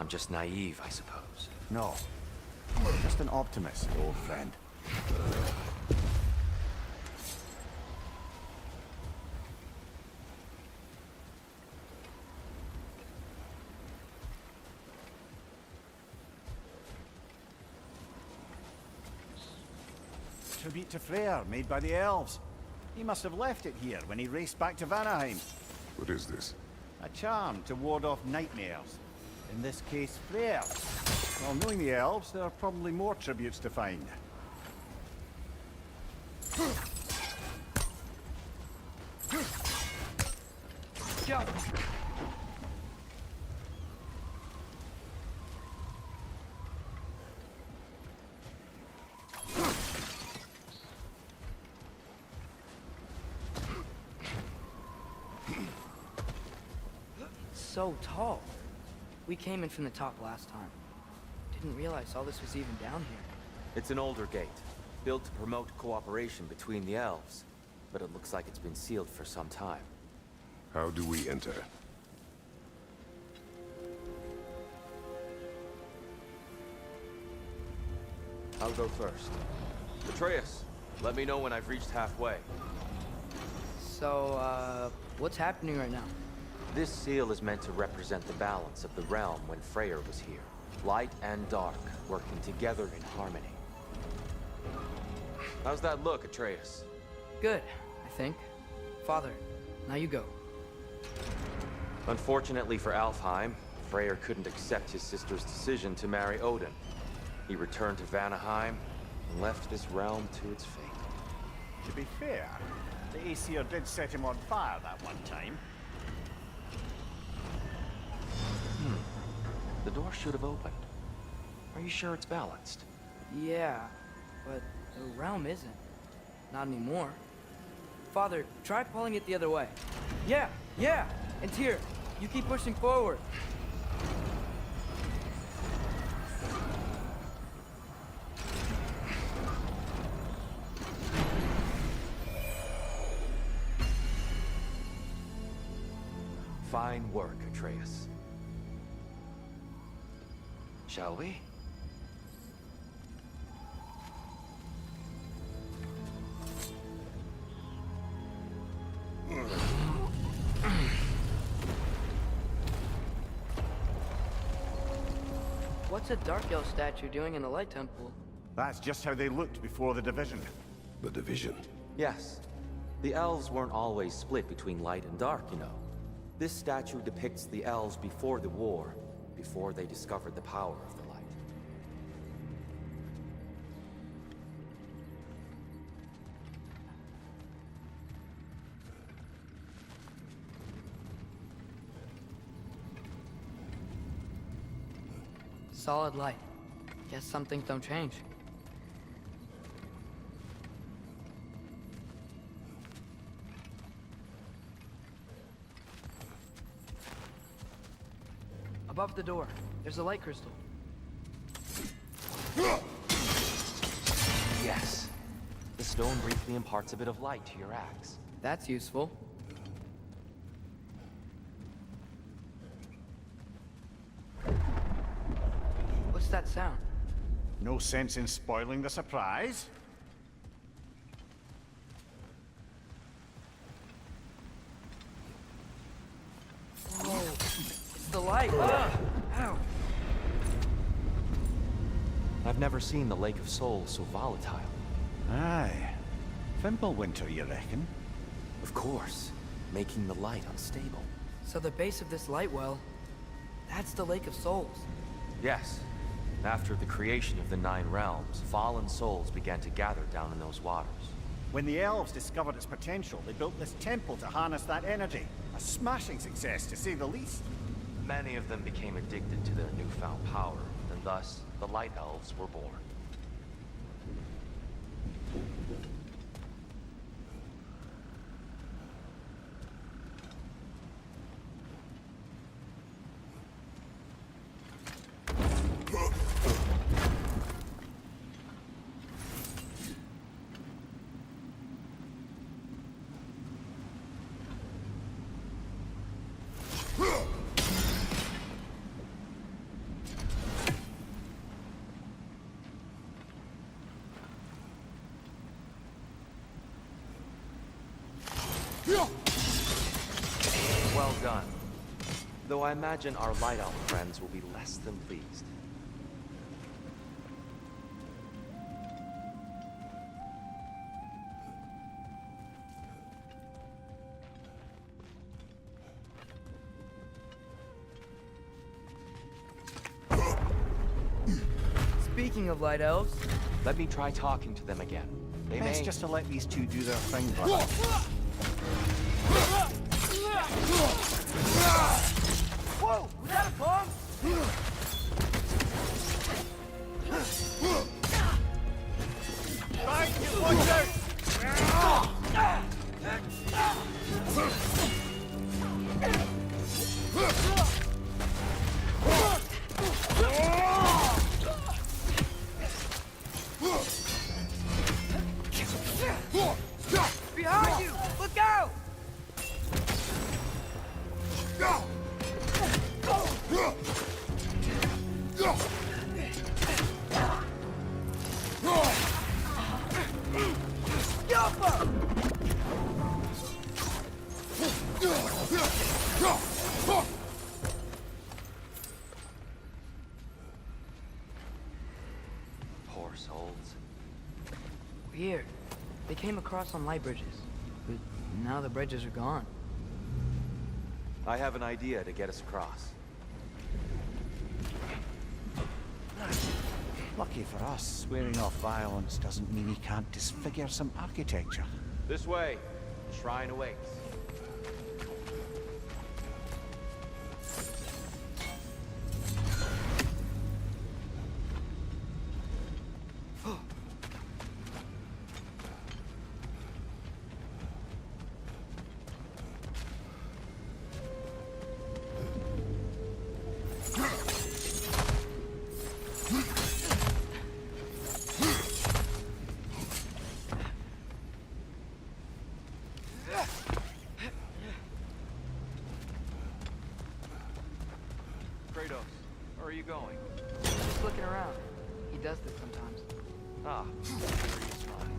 I'm just naive, I suppose. No. Just an optimist, old friend. Tribute to Freyr, made by the elves. He must have left it here when he raced back to Vanaheim. What is this? A charm to ward off nightmares. In this case, Freyr. Well, knowing the elves, there are probably more tributes to find. Go! So tall. We came in from the top last time. Didn't realize all this was even down here. It's an older gate, built to promote cooperation between the elves. But it looks like it's been sealed for some time. How do we enter? I'll go first. Atreus, let me know when I've reached halfway. So, what's happening right now? This seal is meant to represent the balance of the realm when Freyr was here. Light and dark, working together in harmony. How's that look, Atreus? Good, I think. Father, now you go. Unfortunately for Alfheim, Freyr couldn't accept his sister's decision to marry Odin. He returned to Vanaheim and left this realm to its fate. To be fair, the Aesir did set him on fire that one time. The door should have opened. Are you sure it's balanced? Yeah, but the realm isn't. Not anymore. Father, try pulling it the other way. Yeah! And Tyr, you keep pushing forward. Fine work, Atreus. Shall we? What's a Dark Elf statue doing in the Light Temple? That's just how they looked before the division. The division. Yes. The elves weren't always split between light and dark, you know. This statue depicts the elves before the war, before they discovered the power of the light. Solid light. Guess some things don't change. Above the door, there's a light crystal. Yes. The stone briefly imparts a bit of light to your axe. That's useful. What's that sound? No sense in spoiling the surprise. Whoa. It's the light. Ow. I've never seen the Lake of Souls so volatile. Aye. Fimbulwinter, you reckon? Of course, making the light unstable. So the base of this light well, that's the Lake of Souls. Yes. After the creation of the Nine Realms, fallen souls began to gather down in those waters. When the elves discovered its potential, they built this temple to harness that energy. A smashing success, to say the least. Many of them became addicted to their newfound power, and thus, the Light Elves were born. Well done. Though I imagine our Light Elf friends will be less than pleased. Speaking of Light Elves... Let me try talking to them again. They Best may... just to let these two do their thing, brother. Whoa! Was that a bomb? Try to watch out! Behind you! Look out! Poor souls. Weird. They came across on light bridges, but now the bridges are gone. I have an idea to get us across. Lucky for us, swearing off violence doesn't mean he can't disfigure some architecture. This way. The shrine awaits. Kratos, where are you going? Just looking around. He does this sometimes. Ah, serious fine.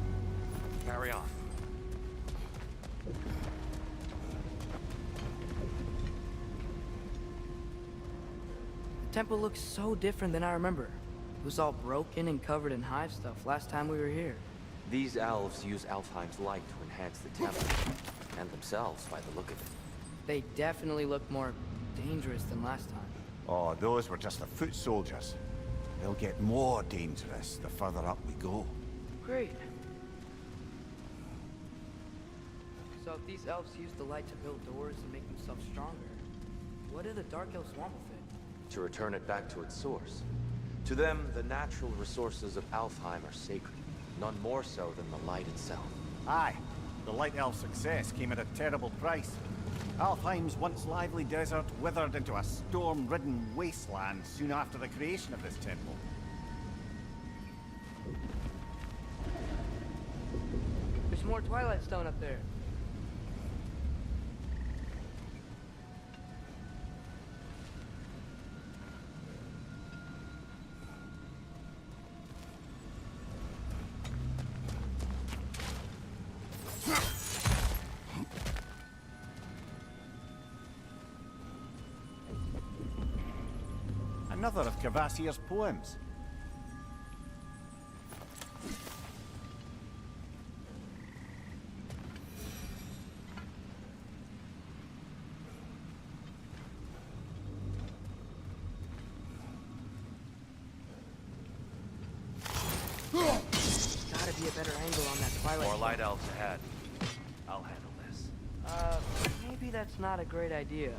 Carry on. The temple looks so different than I remember. It was all broken and covered in hive stuff last time we were here. These elves use Alfheim's light to enhance the temple, and themselves by the look of it. They definitely look more dangerous than last time. Oh, those were just the foot soldiers. They'll get more dangerous the further up we go. Great. So if these elves use the light to build doors and make themselves stronger, what do the Dark Elves want with it? To return it back to its source. To them, the natural resources of Alfheim are sacred, none more so than the light itself. Aye, the Light Elf's success came at a terrible price. Alfheim's once lively desert withered into a storm-ridden wasteland soon after the creation of this temple. There's more Twilight Stone up there. Another of Kvasir's poems. Gotta be a better angle on that Twilight. More light elves ahead. I'll handle this. Maybe that's not a great idea.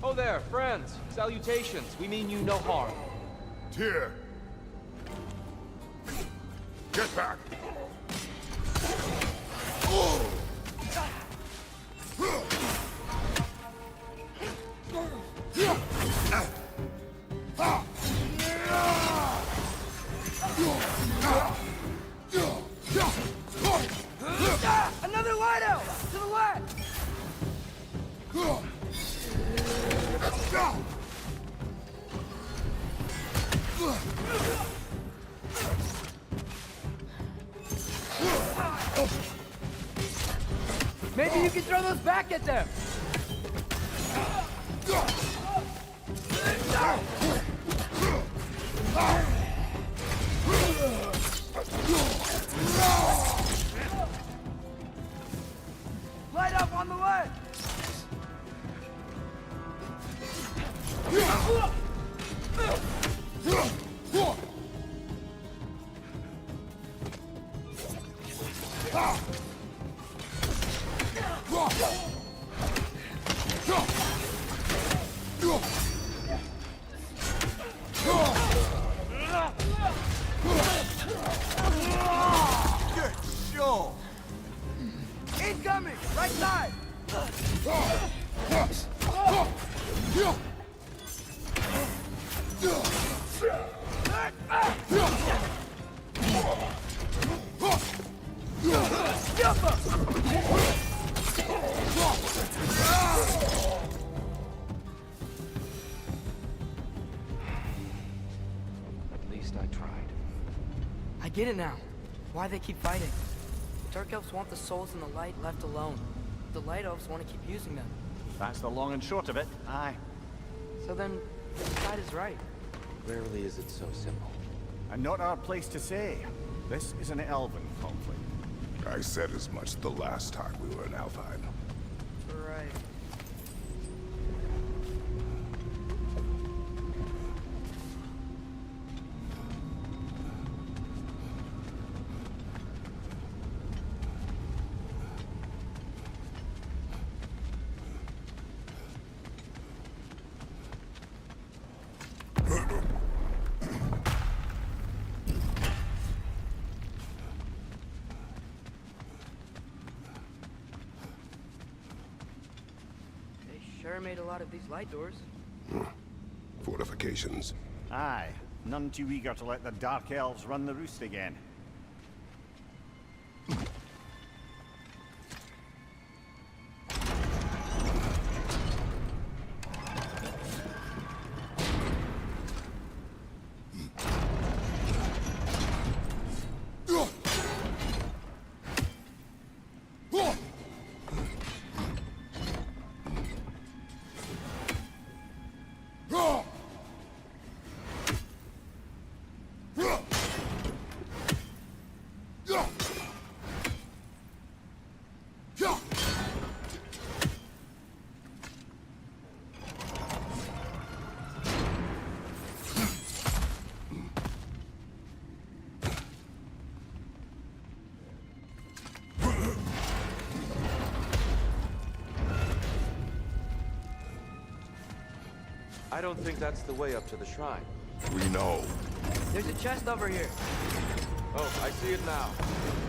Oh there, friends. Salutations. We mean you no harm. Tyr! Get back! Another light elf! To the left! Maybe you can throw those back at them! Light up on the left! Good show! Incoming! Right side! At least I tried. I get it now. Why they keep fighting. The Dark Elves want the souls in the light left alone. The Light Elves want to keep using them. That's the long and short of it, aye. So then, which side is right? Rarely is it so simple. And not our place to say. This is an elven conflict. I said as much the last time we were in Alfheim. Right. Sure made a lot of these light doors. Fortifications. Aye. None too eager to let the Dark Elves run the roost again. I don't think that's the way up to the shrine. We know. There's a chest over here. Oh, I see it now.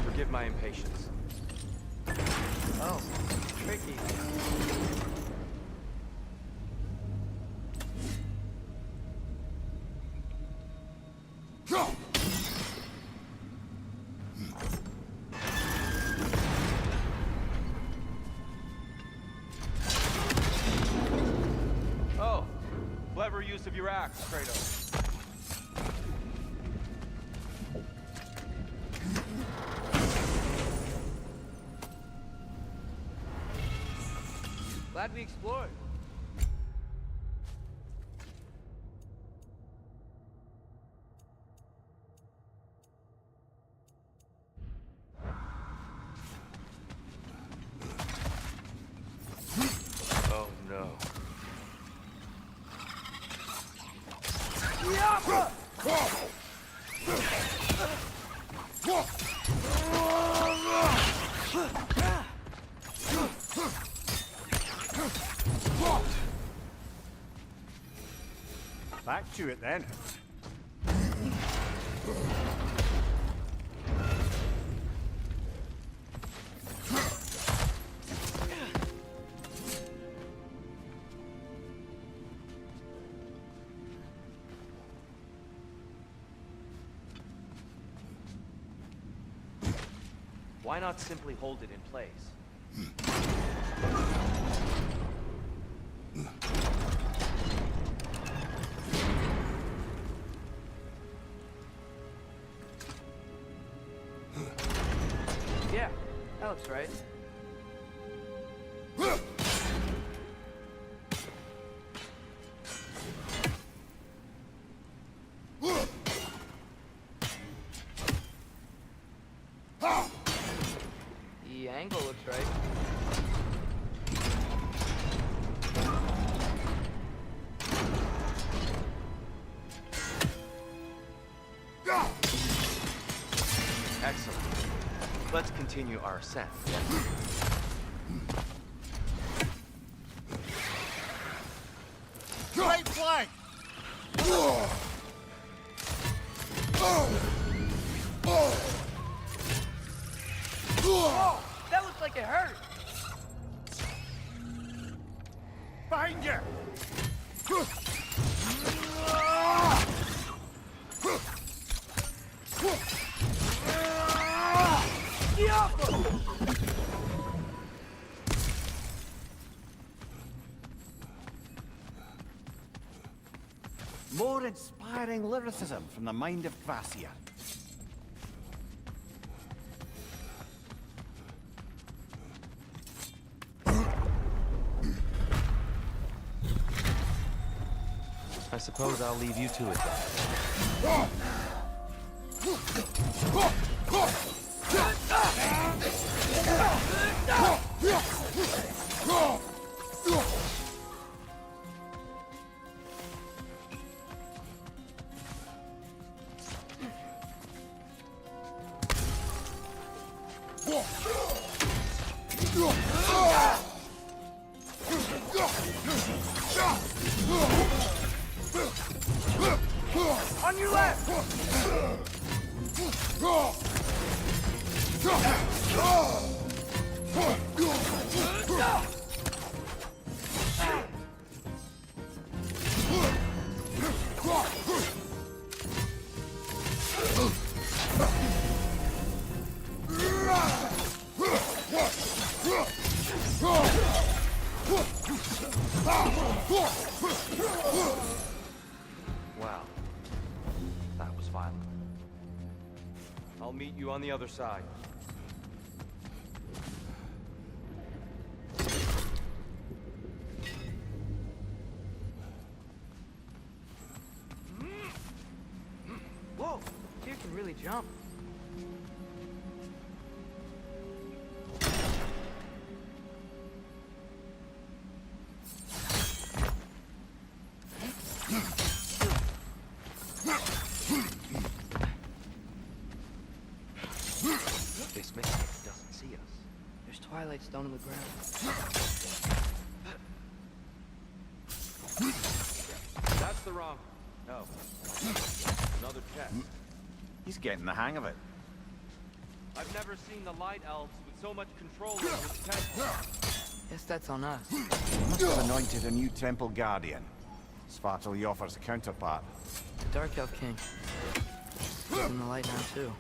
Forgive my impatience. Oh, tricky. Oh, clever use of your axe, Kratos. Glad we explored. Oh no. Back to it then. Why not simply hold it in place? Yeah, that looks right. The angle looks right. Excellent. Let's continue our ascent. Right flank! Whoa! That looks like it hurt! Behind you! More inspiring lyricism from the mind of Kvasir. I suppose I'll leave you to it then. On your left! Wow. That was violent. I'll meet you on the other side. Whoa! You can really jump. This mistake doesn't see us. There's twilight stone in the ground. That's the wrong... No. Another chest. He's getting the hang of it. I've never seen the Light Elves with so much control over this temple. Guess that's on us. Must have anointed a new temple guardian. Svartal offers a counterpart. The Dark Elf King. He's in the light now, too.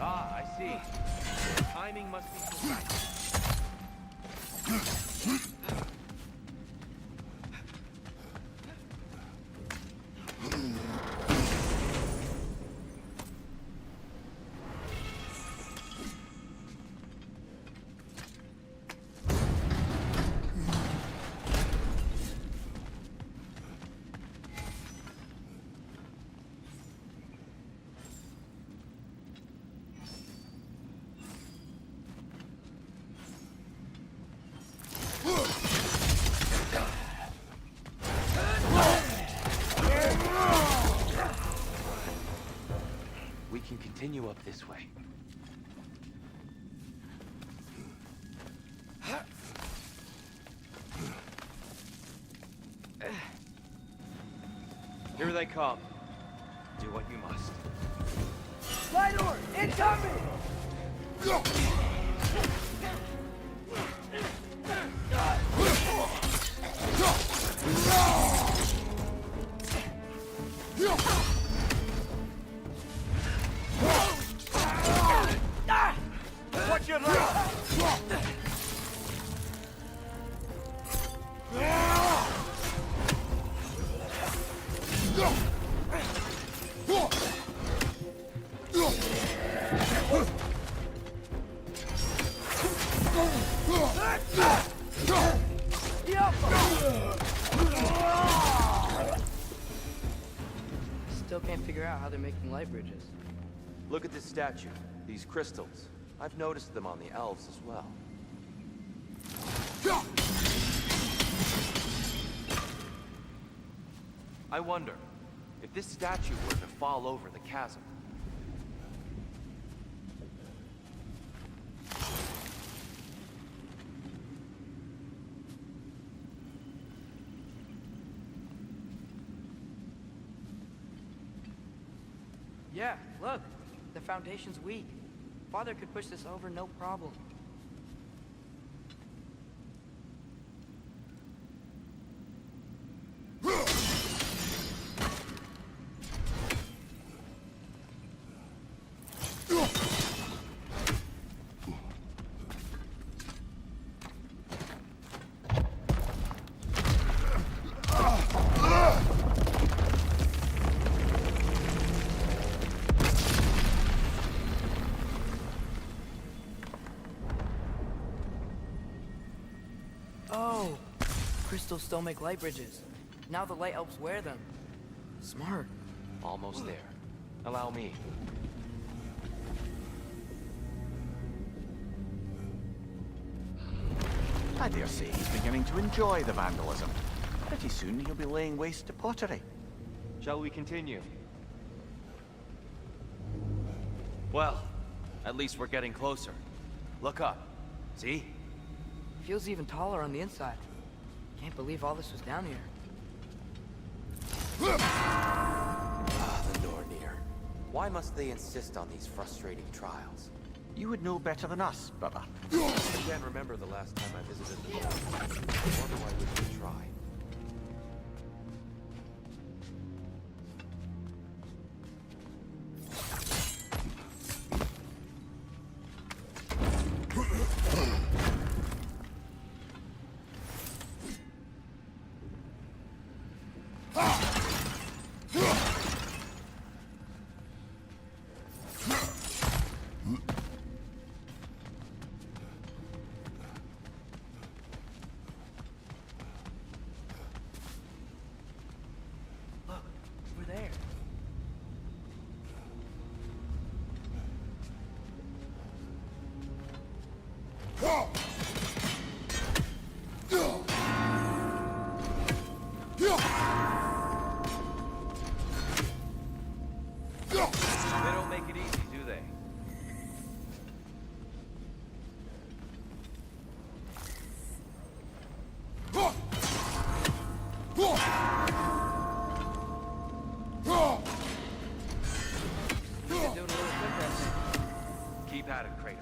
Ah, I see. Timing must be precise. We can continue up this way. Here they come. Do what you must. Light door! Incoming! Watch your left! Still can't figure out how they're making light bridges. Look at this statue. These crystals. I've noticed them on the elves as well. I wonder, if this statue were to fall over the chasm, Yeah, look. The foundation's weak. Father could push this over no problem. Oh, crystals still make light bridges. Now the light elves wear them. Smart. almost there. Allow me. I dare say he's beginning to enjoy the vandalism. Pretty soon he'll be laying waste to pottery. Shall we continue? Well, at least we're getting closer. Look up. See? Feels even taller on the inside. Can't believe all this was down here. Ah, the Nornir. Why must they insist on these frustrating trials? You would know better than us, brother. I can't remember the last time I visited the North. Nor do I wish to try. They don't make it easy, do they? You're doing a little quick right there. Keep at it, Kratos.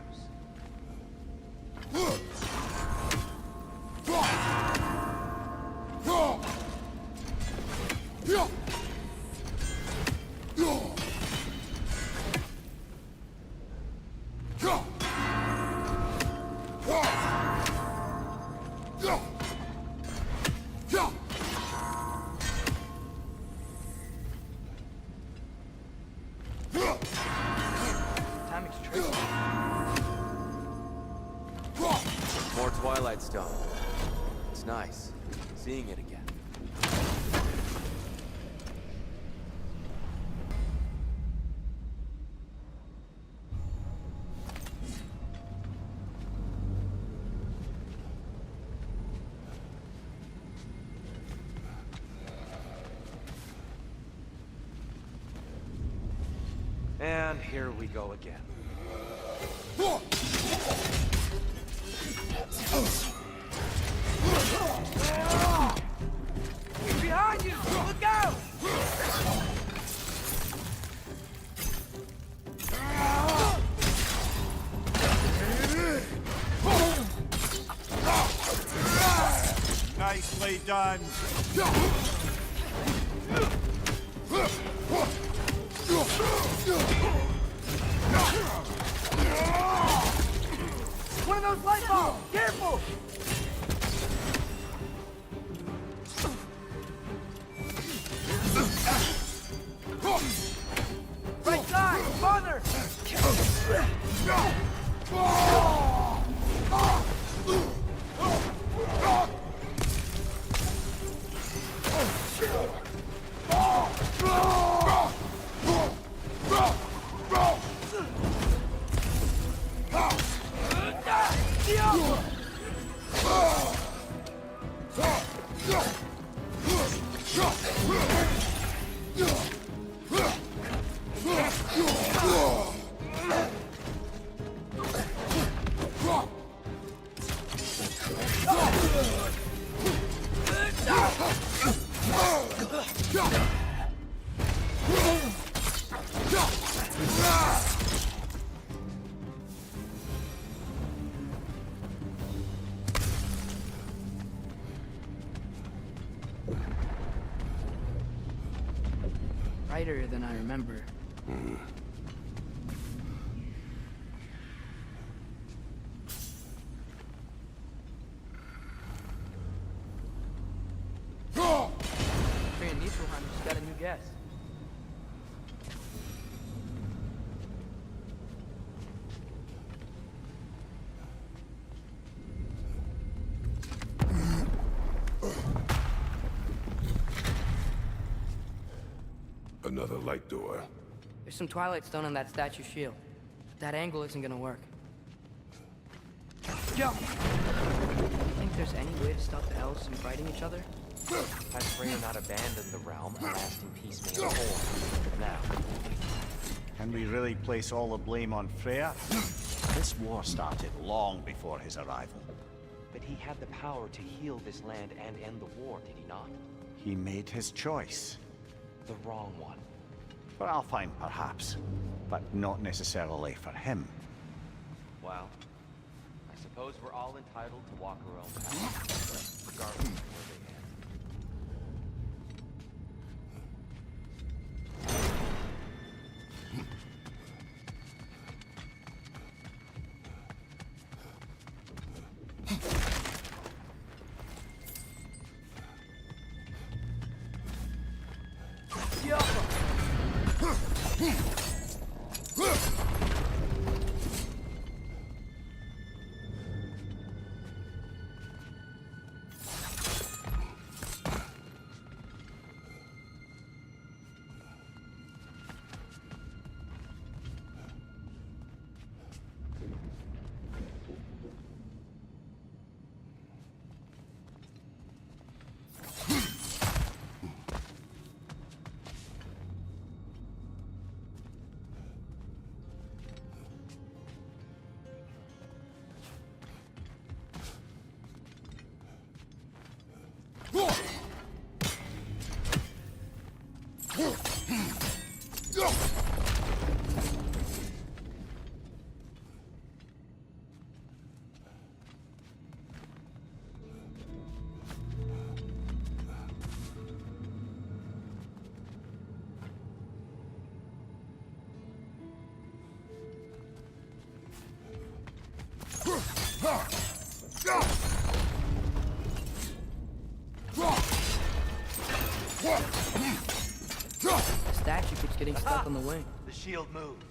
Timing's tricky. More Twilight Stone. It's nice, seeing it again. And here we go again. Behind you! Look out! Nicely done. One of those light bulbs! Careful! Right side! Farther! Brighter than I remember. Korean Niflheim just got a new guest. Another light door. There's some Twilight Stone on that statue shield. That angle isn't gonna work. Jump! Do you think there's any way to stop the elves from fighting each other? Has Freya not abandoned the realm, a lasting peace may hold. Now, Can we really place all the blame on Freya? This war started long before his arrival. but he had the power to heal this land and end the war, did he not? He made his choice. The wrong one. For Alfheim, perhaps, but not necessarily for him. Well, I suppose we're all entitled to walk our own path, regardless of where they end. The statue keeps getting stuck on the wing. The shield moved.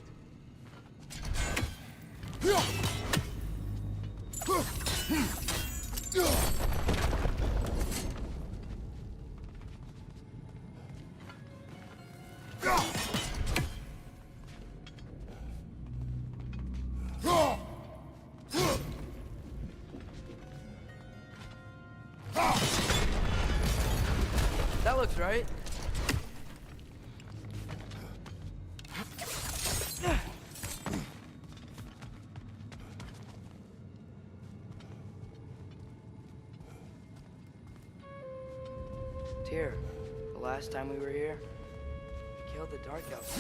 That looks right. Tyr, the last time we were here, we killed the Dark Elf.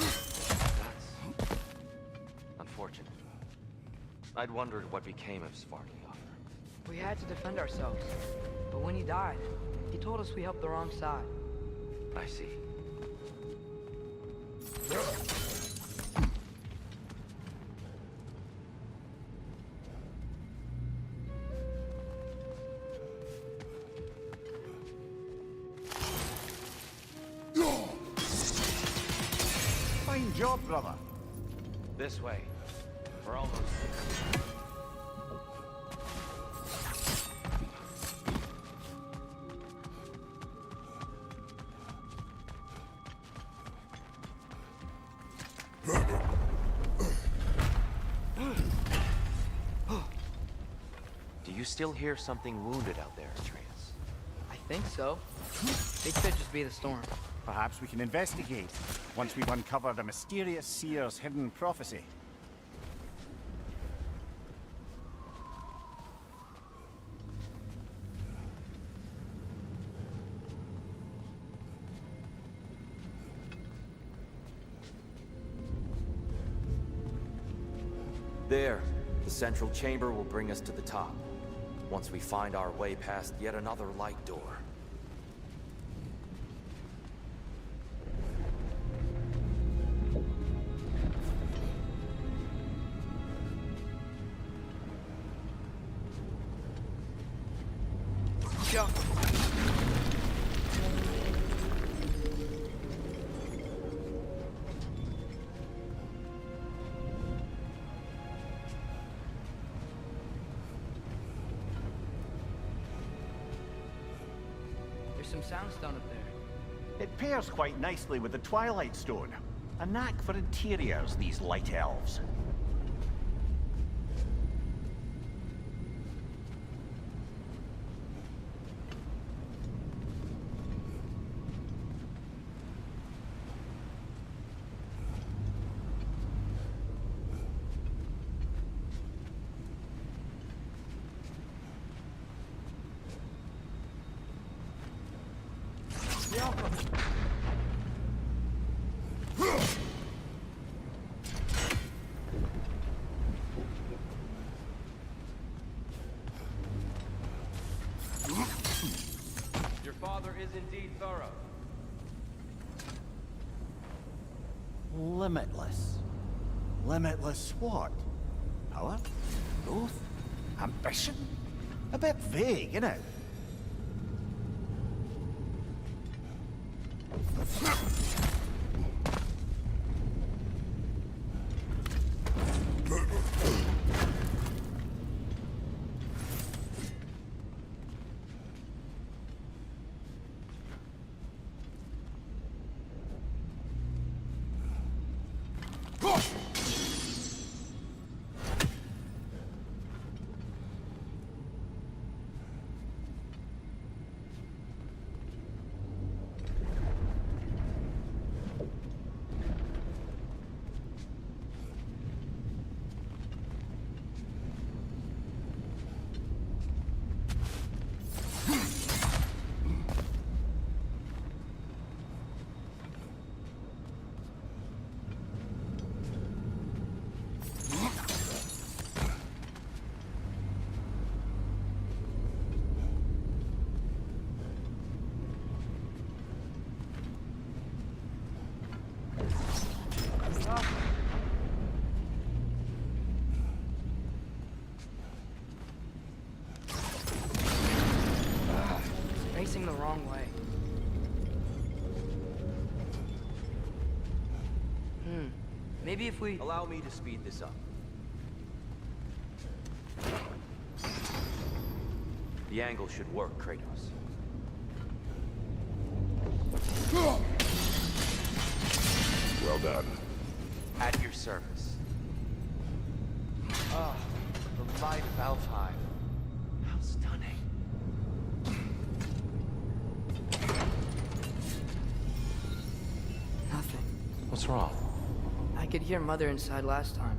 That's unfortunate. I'd wondered what became of Svartalfheim. We had to defend ourselves, but when he died, he told us we helped the wrong side. I see. Fine job, brother. This way. We're almost there. Do you still hear something wounded out there, Atreus? I think so. It could just be the storm. Perhaps we can investigate once we've uncovered a mysterious seer's hidden prophecy. There. The central chamber will bring us to the top. Once we find our way past yet another light door. Jump! There's some soundstone up there. It pairs quite nicely with the Twilight Stone. A knack for interiors, these light elves. Your father is indeed thorough. Limitless. Limitless what? Power? Growth? Ambition? A bit vague, isn't it? wrong way. Maybe if we... Allow me to speed this up. The angle should work, Kratos. Well done. At your service. Ah, the light of Alfheim. How stunning. Nothing. What's wrong? I could hear Mother inside last time,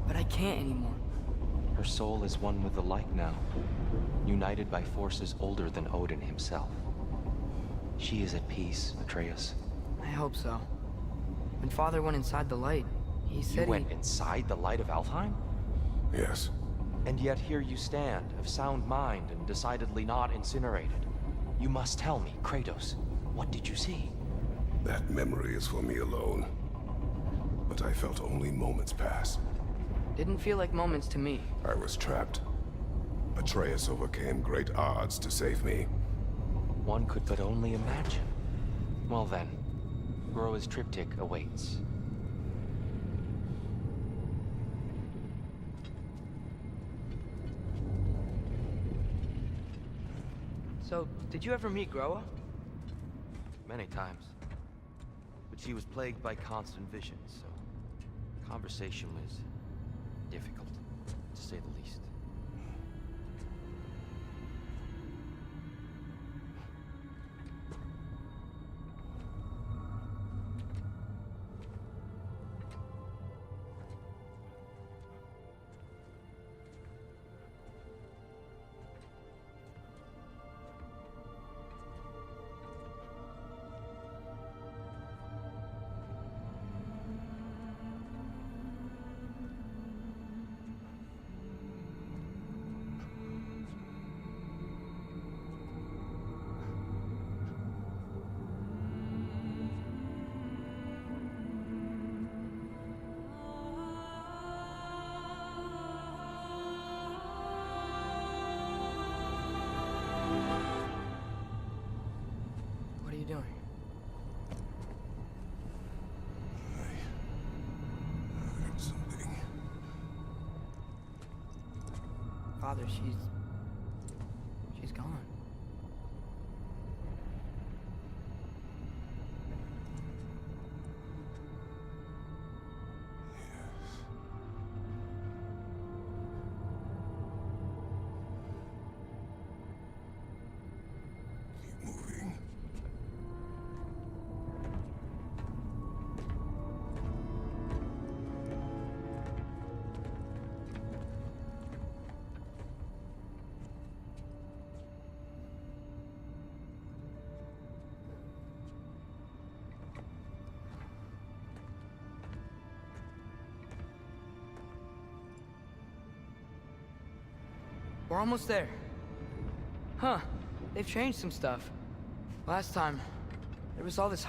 but I can't anymore. Her soul is one with the light now, united by forces older than Odin himself. She is at peace, Atreus. I hope so. When Father went inside the light, he said You went inside the light of Alfheim? Yes. And yet here you stand, of sound mind and decidedly not incinerated. You must tell me, Kratos, what did you see? That memory is for me alone. But I felt only moments pass. Didn't feel like moments to me. I was trapped. Atreus overcame great odds to save me. One could but only imagine. Well then, Groa's triptych awaits. So, did you ever meet Groa? Many times. But she was plagued by constant visions, so conversation was difficult, to say the least. What are you doing? I heard something. Father, she's gone. Keep moving. We're almost there. Huh. They've changed some stuff. Last time, there was all this